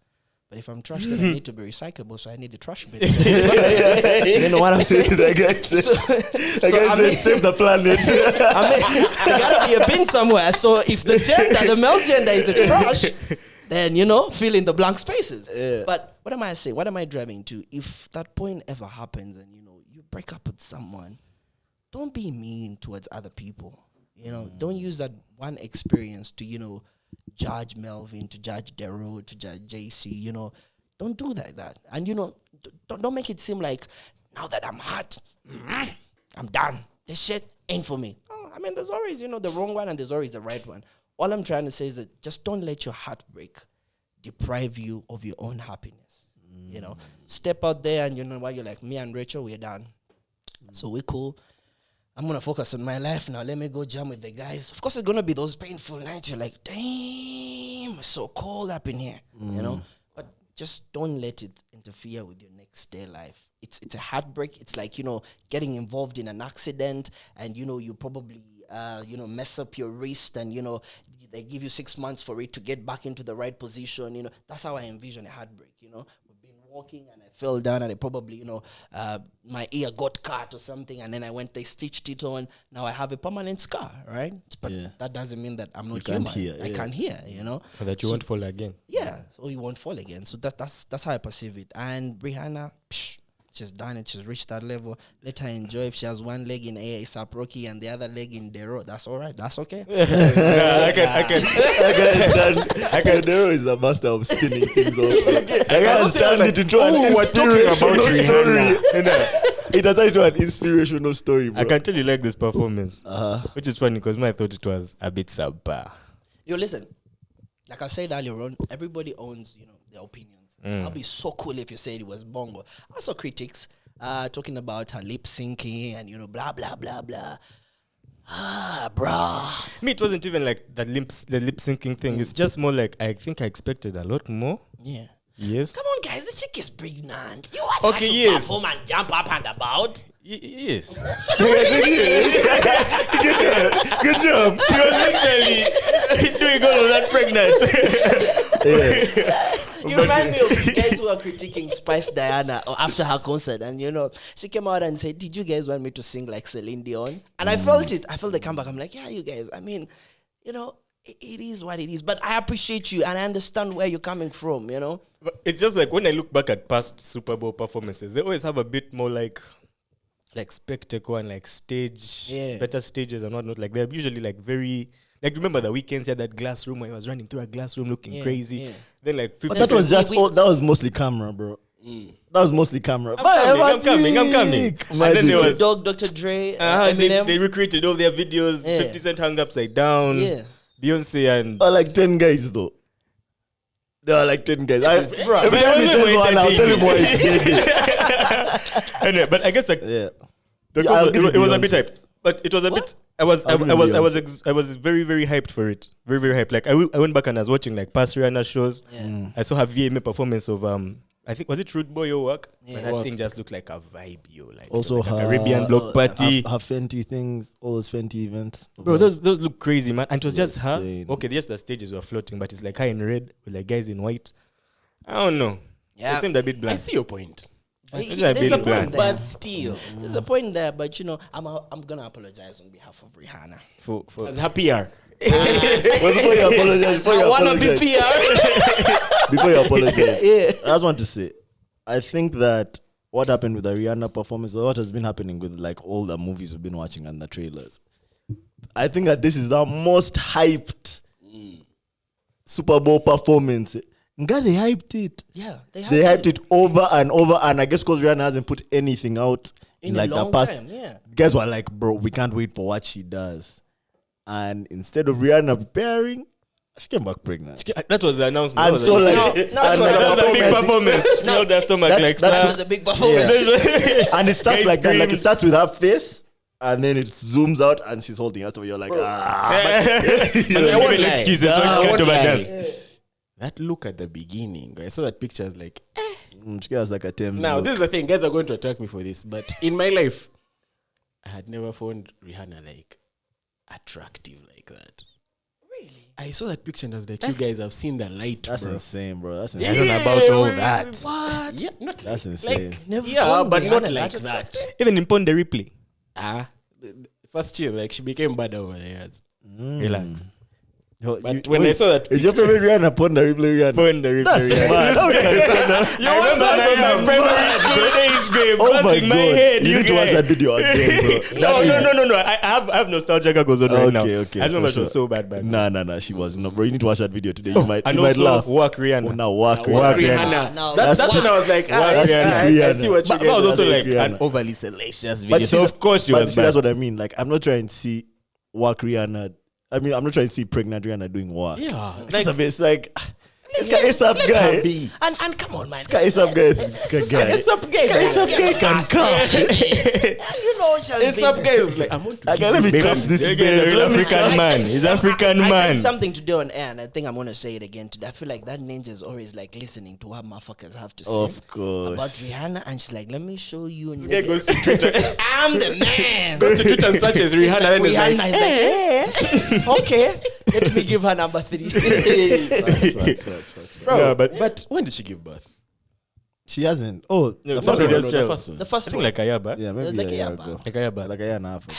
But if I'm trash, then I need to be recyclable, so I need the trash bin. You know what I'm saying? I guess save the planet. I mean, there gotta be a bin somewhere. So if the male gender is the trash, then, you know, fill in the blank spaces. Yeah. But what am I saying? What am I driving to? If that point ever happens and, you know, you break up with someone, don't be mean towards other people. You know, don't use that one experience to, you know, judge Melvin, to judge Derrick, to judge JC, you know. Don't do that. And, you know, don't make it seem like, now that I'm hot, I'm done. This shit ain't for me. Oh, I mean, there's always, you know, the wrong one and there's always the right one. All I'm trying to say is that just don't let your heartbreak deprive you of your own happiness. You know, step out there and, you know what, you're like, me and Rachel, we're done. So we're cool. I'm going to focus on my life now. Let me go jam with the guys. Of course, it's going to be those painful nights. You're like, damn, it's so cold up in here, you know. But just don't let it interfere with your next day life. It's a heartbreak. It's like, you know, getting involved in an accident and, you know, you probably, you know, mess up your wrist and, you know, they give you 6 months for it to get back into the right position. You know, that's how I envision a heartbreak, you know. Walking and I fell down and I probably, you know, my ear got cut or something, and then they stitched it on. Now I have a permanent scar, right? But that doesn't mean that I'm not human. I can't hear, you know. Or that you won't fall again. Yeah, so you won't fall again. So that's how I perceive it. And Rihanna, she's done it. She's reached that level. Let her enjoy. If she has one leg in A$AP Rocky and the other leg in Derrick, that's all right. That's okay. I can. Derrick is a master of spinning things off. I can turn it into an inspirational story. It has turned into an inspirational story, bro. I can tell you like this performance, which is funny because I thought it was a bit subpar. Yo, listen. Like I said earlier on, everybody owns, you know, their opinions. I'll be so cool if you said it was bongo. I saw critics talking about her lip syncing and, you know, blah blah blah blah. Bruh. Me, it wasn't even like the lip syncing thing. It's just more like I think I expected a lot more. Yeah. Yes. Come on, guys. The chick is pregnant. You want her to perform and jump up and about? Yes. Good job. She was literally doing all of that pregnant. You remind me of the guys who are critiquing Spice Diana after her concert, and, you know, she came out and said, "Did you guys want me to sing like Celine Dion?" And I felt it. I felt the comeback. I'm like, yeah, you guys. I mean, you know, it is what it is. But I appreciate you and I understand where you're coming from. You know, But it's just like when I look back at past Super Bowl performances, they always have a bit more like spectacle and like stage, better stages and whatnot. Like they're usually like very. Like, remember the weekends, had that glass room where he was running through a glass room looking crazy. Yeah. Then, like, 50 but that was just that was mostly camera, bro. That was mostly camera. I'm coming. And then there was Dr. Dre, Eminem. They recreated all their videos. 50 Cent hung upside down. Yeah. Beyonce and like 10 guys though. There are like 10 guys. Every time he says one, I'll tell him why it's good. Anyway, but I guess like it was a bit hype. But it was a bit I was I'll give it I was very, very hyped for it. Very, very hyped. Like I went back and I was watching like past Rihanna shows. Yeah. I saw her VMA performance of I think was it Rude Boy or Work? Yeah. But that Work. thing just looked like a vibe, yo. Like Also, like a her Caribbean block party. her Fenty things, all those Fenty events. Bro, those look crazy, man. And it was just her. Insane. Okay, just the stages were floating, but it's like her in red with like guys in white. I don't know. Yeah. It seemed a bit I bland. see your point. It's a There's bit a point bland. there. But still, There's a point there, but you know, I'm gonna apologize on behalf of Rihanna. For as her PR. Well, before you apologize, before you apologize, Yeah. I just want to say, I think that what happened with the Rihanna performance, or what has been happening with like all the movies we've been watching and the trailers, I think that this is the most hyped Super Bowl performance. God, they hyped it. Yeah, They hyped it over and over, and I guess because Rihanna hasn't put anything out in a like the long past, time. Yeah. guys were like, bro, we can't wait for what she does. And instead of Rihanna preparing, she came back pregnant. that was the announcement. And That was so a- like, No, and that was a big performance. You know, their stomach That- like that That slap. was a big performance. Yeah. And it starts Guys like that. Like it screamed. starts with her face, and then it zooms out, and she's holding her stomach. You're like, But I they're won't giving lie. excuses I so she won't can't lie. overdance. That look at the beginning, I saw that picture. I was like, she has like a Thames now look. this is the thing. Guys are going to attack me for this, but in my life, I had never found Rihanna like attractive like that. Really? I saw that picture and I was like, you guys have seen the light, That's bro. insane, bro. That's I insane. don't know about all that. What? Yeah, not That's like, insane. Like, Never yeah, found but not Rihanna like that that. Even in Pond the replay. First chill, like she became bad over the years. Relax. Yo, But when I saw that is your picture- favorite Rihanna Pond the replay Rihanna? Pond the replay. That's yeah. mad. I remember that in my primary school days, babe. Oh my Buzzing my god! head, You need to watch that video again, bro. No. I have nostalgia goes on right now. Okay, I remember for she was sure. so bad back then. Nah. She was not, bro. You need to watch that video today. You might, And you might also laugh. work Rihanna. Oh, now walk, Walk Rihanna. Rihanna. No, That's when I was like, That's I Rihanna. see what you But guys that was are also saying. like Rihanna. an overly salacious But video. see, So of course she but was see, bad. that's what I mean. Like, I'm not trying to see work Rihanna. I mean, I'm not trying to see pregnant Rihanna doing work. Yeah, It's like this guy is up guy. be. And come on, man. This guy is up guy. This guy. It's up, guys. It's up guy can cough. You know, she has It's been- up, guys. Like, I want to. Okay, let me Babe, cuff this you're bed. a real African man. He's African I man. said something today on air, and I think I'm gonna say it again today. I feel like that ninja is always like listening to what motherfuckers have to say Of course. about Rihanna, and she's like, "Let me show you." This guy goes to Twitter. I'm the man. Goes to Twitter and searches Rihanna. Then it's Rihanna like, is like, okay, let me give her number 3. Bro, No, but when did she give birth? she hasn't. Oh, No, the no, first no, one. that's the child. first one. The I first think one. like a year back. Yeah, maybe Like a a year year ago. Like a year back. Like a year and a half ago.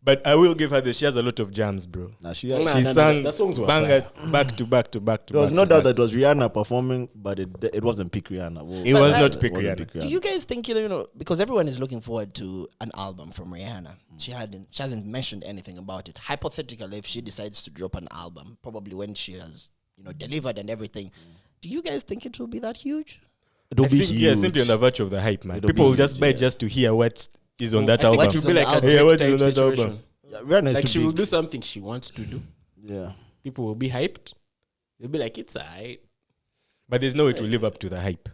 But I will give her this. She has a lot of jams, bro. Nah, she Nah, has. She nah, sang the songs were banger back to back to back to There was back no to doubt back. that it was Rihanna performing, but it wasn't peak Rihanna. Whoa. It was But not that- pick It wasn't Rihanna. peak Do you guys think, you know, because everyone is looking forward to an album from Rihanna. She hasn't mentioned anything about it. Hypothetically, if she decides to drop an album, probably when she has, you know, delivered and everything, do you guys think it will be that huge? It'll I be think, huge. yeah, simply on the virtue of the hype, man. It'll People be will just huge, buy yeah. just to hear what is on I that think album. it will be like a Yeah, Drake what is type on that situation. album? Yeah, Rihanna is Like too she will big. do something she wants to do. Yeah. People will be hyped. They'll be like, it's alright. But there's no way to live up to the hype.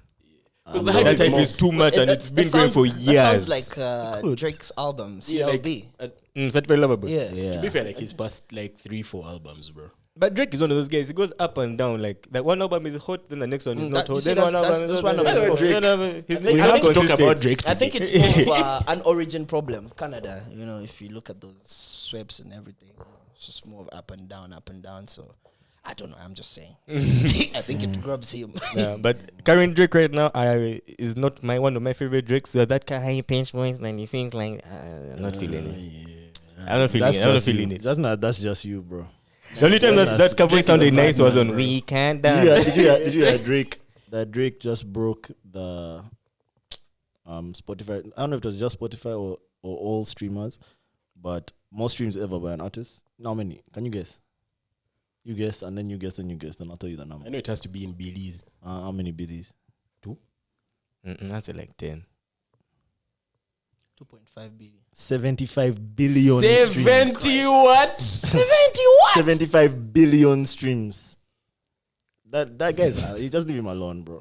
Because the hype That is hype more. is too much and That- it's that been going for sounds- years. That sounds like Good. Drake's album, Yeah, like, CLB. Certified Lovable. Yeah. Yeah. To be fair, like he's past like 3-4 albums, bro. But Drake is one of those guys. He goes up and down. Like that one album is hot, then the next one is not you hot. see, Then one that's album is one not of hot. the Then problems. he's think- he's I not think to talk consistent. about Drake. I think it's more of an origin problem. Canada, you know, if you look at those sweeps and everything, it's just more of up and down, up and down. So I don't know. I'm just saying. I think it grabs him. Yeah, but current Drake right now is not one of my favorite Drakes. So that kind of high pitched voice, and he sings like I'm not feeling it. I'm not feeling That's it. I'm not just feeling you. it. Just not. That's just you, bro. The only time that Drake cover is sounded a nice was madman, on bro. We Can't Did you Dance. did you hear Drake? That Drake just broke the Spotify. I don't know if it was just Spotify or all streamers, but most streams ever by an artist. How many? Can you guess? You guess, and then you guess, and you guess, then I'll tell you the number. I know it has to be in Belize. How many BDs? That's like 10. 2.5 billion. 75 billion streams. 70 what? 70 what? 75 billion streams. That guy's you just leave him alone, bro.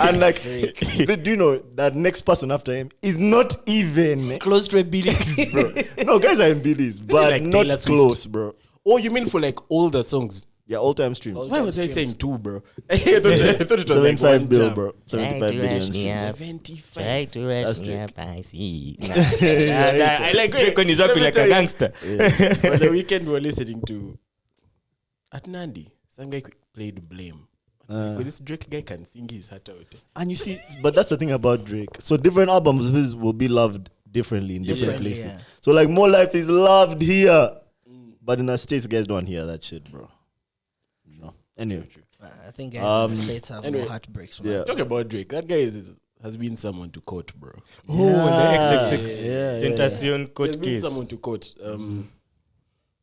And like, do you know that next person after him is not even Close to a billion. bro? No, guys are in Billies, but like not Taylor Swift. close, bro. Oh, you mean for like older songs? Yeah, all-time streams. Why was I saying 2, bro? I thought it was like 75 one bill, jam. bro. 75 billion streams. 75. Try to That's rush me Drake. up, I see. Yeah, I like Drake when he's rapping Let me like tell a you. gangster. For the weekend, we were listening to at Nandi. Some guy played Blame. But this Drake guy can sing his heart out. And you see, but that's the thing about Drake. So different albums of his will be loved differently in different Differently, places. yeah. So like More Life is loved here, but in the States, guys don't hear that shit, bro. No. Anyway, I think guys in the States have anyway, more heartbreaks. Man. yeah. Talk about Drake. That guy has been someone to court, bro. Oh, the XXX yeah. Tentacion There's court been case. someone to court.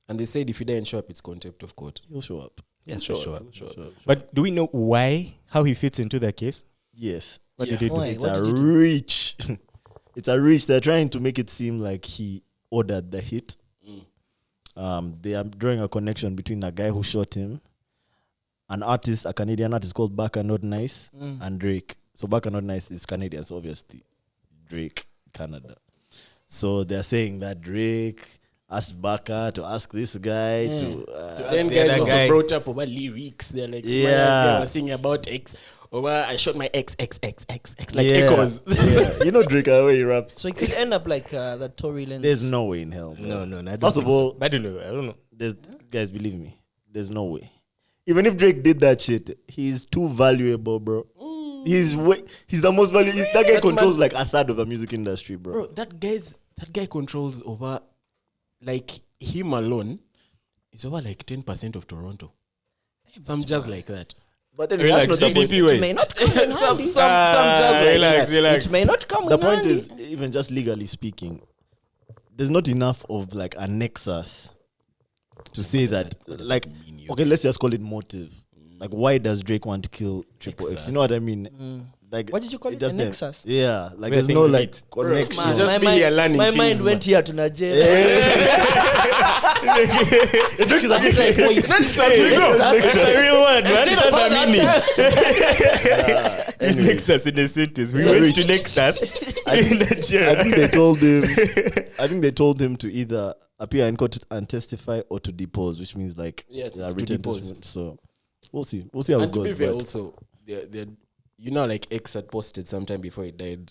And they said if he doesn't show up, it's contempt of court. He'll show up. Yes, Sure, sure. sure. But do we know why? How he fits into the case? Yes. What Yeah. did he do? Why? It's What a did he do? reach. It's a reach. They're trying to make it seem like he ordered the hit. They are drawing a connection between the guy who shot him, an artist, a Canadian artist called Baka Not Nice, and Drake. So Baka Not Nice is Canadian, so obviously Drake, Canada. So they're saying that Drake asked Baka to ask this guy to Then the guys other also guy. brought up about lyrics. They're like, Yeah. yeah, was singing about X. I shot my X, like yeah, echoes. yeah. You know Drake, the way he raps. So it could end up like the Tory Lanez. There's no way in hell. Bro. No, I don't First of think so. all, I don't know. I don't know. There's guys, believe me, there's no way. Even if Drake did that shit, he's too valuable, bro. He's the most valuable. That guy That controls man- like a third of the music industry, bro. Bro, that guy controls over, like, him alone is over like 10% of Toronto. Some just like that. But then Relax, that's not the GDP point. way. It may not come in some handy. just like relax, that. relax. It may not come The in point handy. is, even just legally speaking, there's not enough of like a nexus to say that, like, okay, let's just call it motive. Like, why does Drake want to kill Triple X? Nexus. You know what I mean? Like, What did you call it? A just nexus? Yeah, like Where there's things no like meet. connection. Man, just be here learning my things, mind man. went here to Nigeria. Drake is actually Like, oh, it's It's a real word, man. It has a meaning. It's Anyways. Nexus in the sentence. We It's a went reach. to Nexus in I Nigeria. think they told him. I think they told him to either appear in court and testify or to depose, which means like Yeah, it's to written depose. testimony. So we'll see. We'll see how And it to be goes. fair, but also, they're, you know, like X had posted sometime before he died.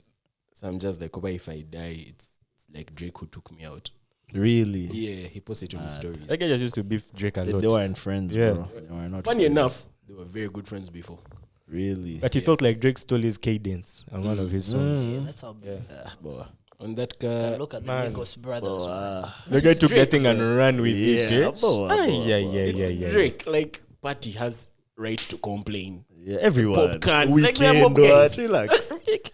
So I'm just like, oh, if I die, it's like Drake who took me out. really, Yeah, he posted on his story. That guy just used to beef Drake a they, lot. they weren't friends, Yeah. bro. They were not. Funny friends. enough, they were very good friends before. Really. But he felt like Drake stole his cadence on one of his songs. Yeah, that's how big. Boy. On that Look at the Man. Lagos brothers. man. The guy took that Drake, thing and ran with it. Yeah, Yeah, boy, yeah. Drake, like, party has right to complain. Yeah, everyone. Popcorn. Like Weekend, they're mob what? guys. Relax.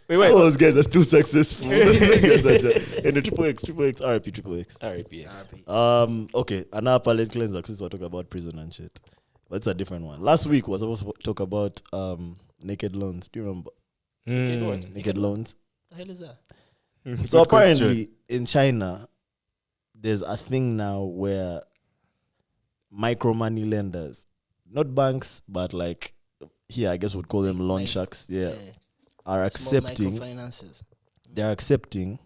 Wait, All those guys are still successful. Those guys are just- and the triple X, RIP, triple X. R.I.P.X. Okay, another palate cleanser because we're talking about prison and shit. But it's a different one. Last week was supposed to talk about naked loans. Do you remember? Naked loans. What the hell is that? So apparently in China, there's a thing now where micro money lenders, not banks, but like here I guess we'd call them loan sharks, are accepting. Small microfinances. They're accepting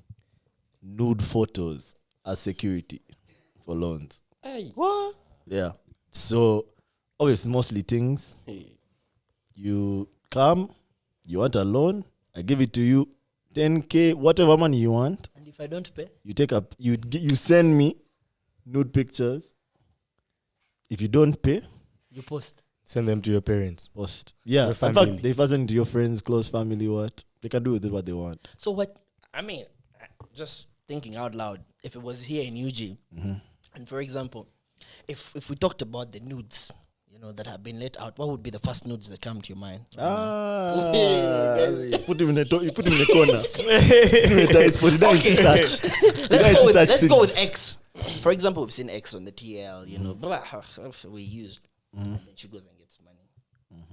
nude photos as security for loans. What? Yeah. So obviously mostly things. You come, you want a loan, I give it to you, 10K, whatever money you want. And if I don't pay? You take up, you send me nude pictures. If you don't pay, You post. Send them to your parents. post. Yeah, Your in family. fact, they send to your friends, close family, what they can do with it what they want. So what? I mean, just thinking out loud. If it was here in UG, and for example, if we talked about the nudes, you know, that have been let out, what would be the first nudes that come to your mind? You put him in the corner. Put him in the it's for the search. Let's go with X. For example, we've seen X on the TL, you know, blah, we used. And then she goes and gets money.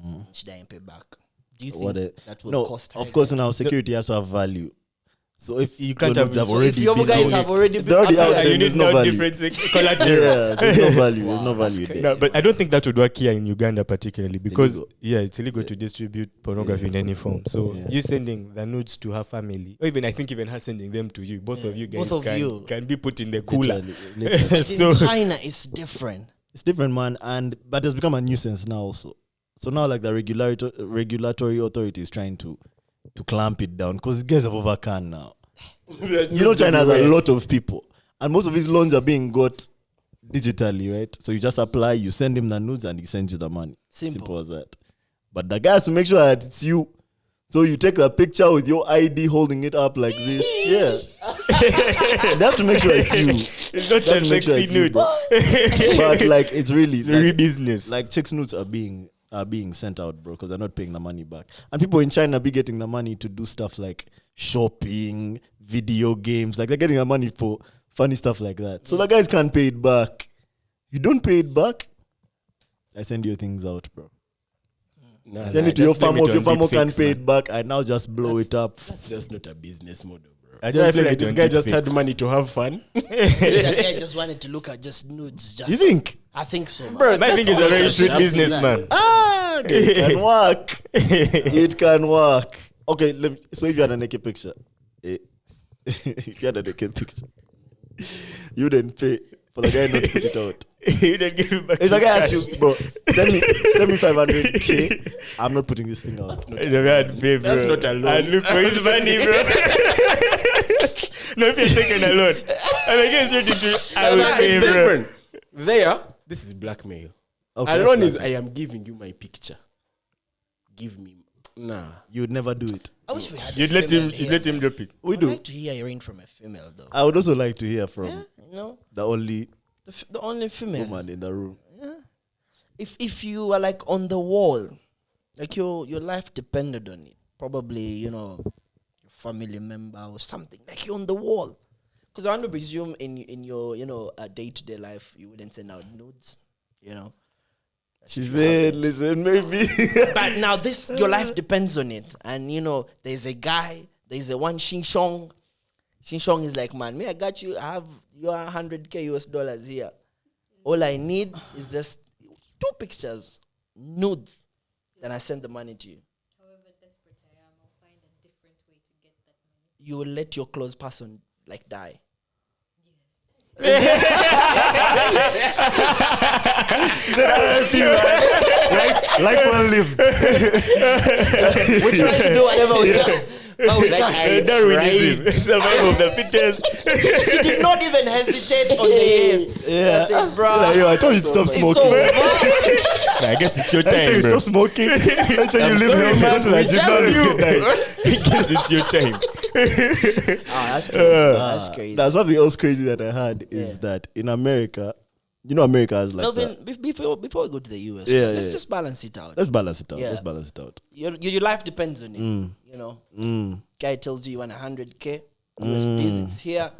And she doesn't pay back. Do you think that will cost her? Of course, now security has to have value. So if You can't your have- nudes have so already If your been guys out, have already they're already been out, up then you there's need no no value. different collateral. Yeah, there's no value. There's no Wow, that's value there. crazy. No, but I don't think that would work here in Uganda particularly because illegal. it's illegal to distribute pornography in any form. So Yeah. you sending the nudes to her family, or even I think even her sending them to you, both of you guys Both of you. can be put in the cooler. Literally. But So in China, it's different. It's different, man, but it's become a nuisance now also. So now, like the regulatory authority is trying to clamp it down because guys have overcome now. You know, China has a lot of people, and most of his loans are being got digitally, right? So you just apply, you send him the nudes, and he sends you the money. Simple. as that. But the guy has to make sure that it's you. So you take the picture with your ID holding it up like this. Yeah. They have to make sure it's you. it's not They have a to make sure sexy it's you, nude. bro. But like it's really Very business. like chicks nudes are being sent out, bro, because they're not paying the money back. And people in China be getting the money to do stuff like shopping, video games. Like they're getting the money for funny stuff like that. So the guys can't pay it back. You don't pay it back, I send your things out, bro. Nah, Send it to your just blame farmer. it If your on farmer deepfakes, can't pay man. it back, I now just blow it up. That's just not a business model, bro. I I just feel blame like it this on guy just had deepfakes. money to have fun. That guy just wanted to look at just nudes. Just You think? I think so, man. Bro, I think it's a very That's shrewd all. businessman. It can work. It can work. Okay, so if you had a naked picture, if you had a naked picture, you didn't pay for the guy not to put it out. You didn't give him back If the his guy cash. asks you, bro, send me 500K, I'm not putting this thing out. The man pay, bro. That's not a loan. And look for his money, bro. No, if you're taking a loan, I'm against you to I will Nah, pay, it's bro. different. There, this is blackmail. Okay, A that's loan like- is I am giving you my picture. Give me. Nah. You would never do it. I wish we had. You'd a let female him. here, You'd let him man. drop it. We I'd do. like to hear hearing from a female though. I would also like to hear from Yeah, you know, the only the only female. woman in the room. If you are like on the wall, like your life depended on it, probably your family member or something, like you're on the wall. Because I want to presume in your day-to-day life you wouldn't send out nudes, She said, listen, maybe. But now your life depends on it, and there's a guy, there's a one Shing Shong. Shing Shong is like, man, I got you. I have your $100K US here. All I need is just 2 pictures, nudes. Then I send the money to you. However desperate I am, I'll find a different way to get that money. You will let your close person like die. Life well lived. We try to do whatever we can, but we can't. Darwinism, survival of the fittest. She did not even hesitate on the yes. Yeah. I said, bro, Like, yo, I told you to stop it's smoking. over. I guess it's your I told time, you to bro. stop smoking. I told you live sorry, healthy. man, Go to the we gym. just Now you knew. can die. I guess it's your time. That's crazy. That's crazy. That's something else crazy that I had is that in America, America has like Melvin, that. before we go to the US, Yeah, let's yeah. just balance it out. Let's balance it out. Yeah. Let's balance it out. Your life depends on it. Guy tells you want 100K USDs, it's here.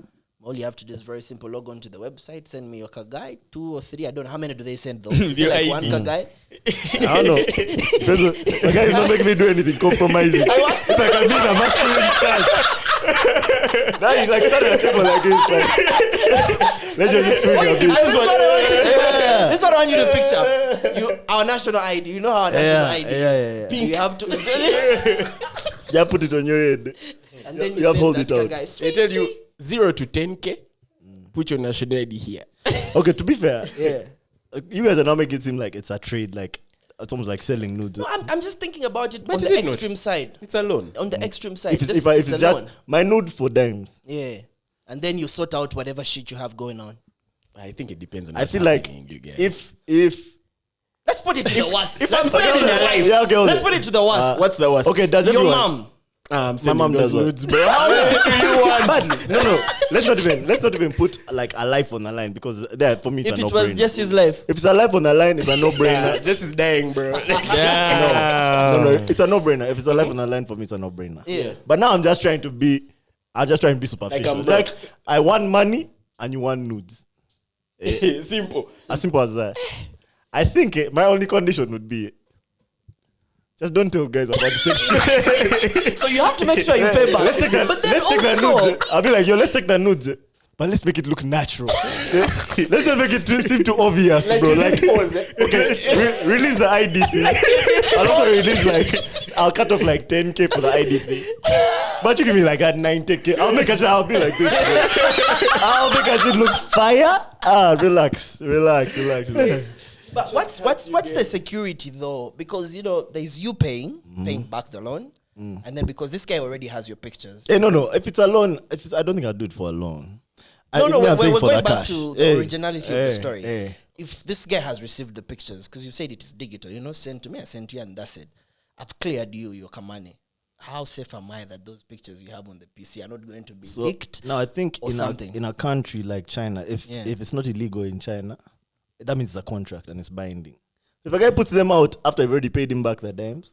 All you have to do is very simple. Log on to the website, send me your Kagai, 2 or 3. I don't know how many do they send though. Is it Your like ID. one Kagai? I don't know. Because the guy is not making me do anything compromising. If I can be the masculine stance. Now he's like standing at the table like this. Like, let's just swing a bit. This is what I want you to This is what I want you to picture. Our national ID. You know how our national ID is. Yeah. So you have to Yeah, put it on your head. and then You have send hold that it out. Kagai. They Sweet, tell you sweet. 0 to 10K. Put your national ID here. Okay, to be fair, Yeah. you guys are now making it seem like it's a trade, like it's almost like selling nudes. No, I'm just thinking about it But on is the it not? extreme side. It's a loan. On the extreme side. If it's, This if is it's a just loan. my nude for dimes, Yeah. And then you sort out whatever shit you have going on. I think it depends on I what's feel like happening, you guys. if Let's put it to the worst. if Let's I'm put it to selling the your worst. life- yeah, okay, Let's put it to the worst. What's the worst? okay, does Your everyone? mom. I'm My mom does what? nudes, bro. How many do you want? But no. Let's not even put like a life on the line because there for me it's If a it no-brainer. was just his life. If it's a life on the line, it's a no-brainer. Just is dying, bro. No, it's a no-brainer. If it's a life on the line for me, it's a no-brainer. Yeah. But now I'm just trying to be superficial. I'm Like I want money and you want nudes. Simple. As simple as that. I think my only condition would be Just don't tell guys about the sex. So you have to make sure you pay back. Let's take that. But then Let's take that also- nudes. I'll be like, yo, let's take that nudes. But let's make it look natural. Let's not make it seem too obvious, bro. Like, okay, release the ID thing. I'll also release like, I'll cut off like 10K for the ID thing. But you give me like at 90K. I'll make a shit. I'll be like this. Bro. I'll make a shit look fire. Relax. But what's the security though? Because there's you paying back the loan, and then because this guy already has your pictures. No. If it's a loan, I don't think I'll do it for a loan. No, I'm saying we're for going the back cash. to the originality of the story. Hey. If this guy has received the pictures, because you said it is digital, send to me, I sent to you, and that's it. I've cleared your Kamani. How safe am I that those pictures you have on the PC are not going to be leaked? No, I think or something? in a country like China, if it's not illegal in China, that means it's a contract and it's binding. If a guy puts them out after I've already paid him back the dimes,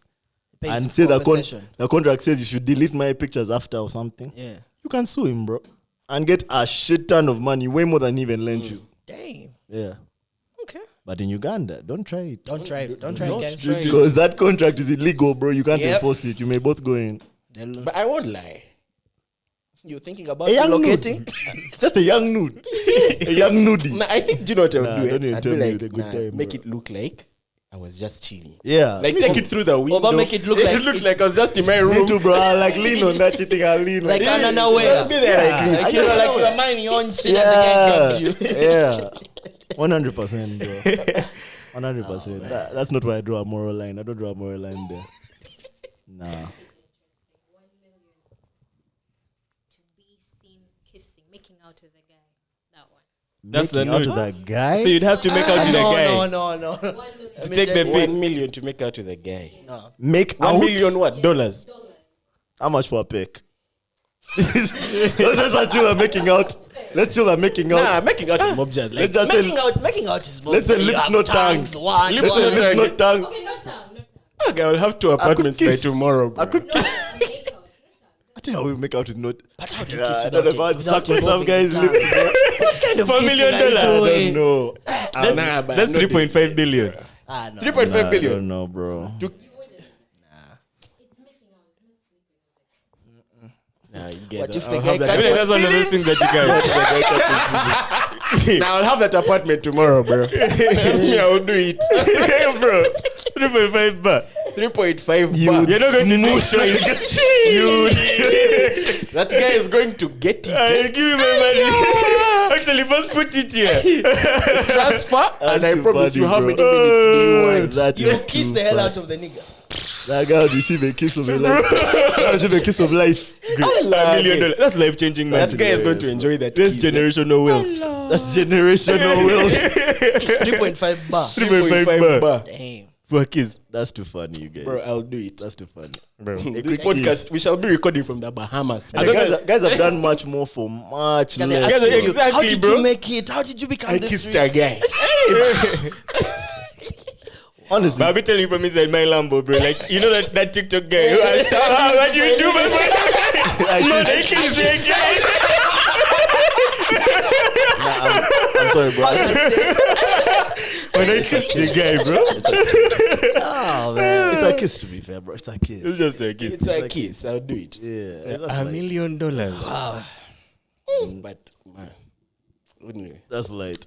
and say the contract says you should delete my pictures after or something, you can sue him, bro, and get a shit ton of money, way more than he even lent you. Damn. Yeah. Okay. But in Uganda, don't try it. Don't try it, guys. Because that contract is illegal, bro. You can't enforce it. You may both go in. But I won't lie. You're thinking about A young relocating? It's just a young nude. A young nudie. Nah, I think, do you know what I would do? don't even I'd tell be me like, with a good time, make bro. it look like I was just chilling. Yeah. Like, take it through the window. But make it look like it looks like I was just in my Me room. too, bro. I'll like lean on that shit thing. I'll lean like on it. unaware. Just be there like this. Like like you're minding your own shit and Yeah. the guy grabbed you. Yeah. 100%, bro. 100%. That's not why I draw a moral line. I don't draw a moral line there. Nah. 1 million to be seen kissing, making out with a guy. That one. That's the Making out nude. to that guy. So you'd have to make out with a guy. No. 1 million. To take the 1 million to make out with a guy. No. Make 1 out. million what? Dollars. How much for a pick? Let's not chill at making out. Let's chill at making out. Nah, making out is mob jazz. Like, Let's just say, Making out is more. let's say lips not tongue. tongues. What? Let's say lips not tongue. Okay, no tongue. okay, I'll have 2 apartments by kiss. tomorrow, bro. I could kiss. Make out. I think I will make out with not. But how do you Yeah, kiss I without don't know it? about Without some involving guys' the lips, tongue? bro. What kind of $4 kissing million are you I don't doing? know. Nah, but That's I'm not 3.5 billion. Ah, no. 3.5 I billion. don't know, bro. It's making out. It's not sleeping with a guy. Nah, you guys, What if I'll the have guy that- catches That's one of those things that you can. Nah, I'll have that apartment tomorrow, bro. Me, I will do it. Bro, 3.5 baht. 3.5 You bucks. You're not going to make sure you get That guy is going to get it. give me my money. Actually, first put it here. Transfer, and I too promise funny, you how bro. many minutes do you want. That You is kiss too the hell funny. out of the nigga. That guy will receive a kiss of a life. I'll receive a kiss of life. $1 million. That's life changing, man. That guy is going to enjoy that. That's kiss, eh? generational wealth. That's generational wealth. 3.5 bar. 3.5 bar. baht. Damn. For a kiss. That's too funny, you guys. Bro, I'll do it. That's too funny. Bro. This podcast, we shall be recording from the Bahamas. And the guys have done much more for much Can I less. ask you, exactly, how did bro. you make it? How did you become I this kissed rich? a guy. Honestly, But I'll be telling you from inside my Lambo, bro. Like, you know that TikTok guy who asks, what do you do, my boy? No, they kiss the guy. I'm sorry, bro. When I kiss the guy, bro. Oh, man. It's a kiss, to be fair, bro. It's a kiss. It's just a kiss. It's a kiss. I'll do it. Yeah, that's $1 light. million. But, man. Anyway. That's light.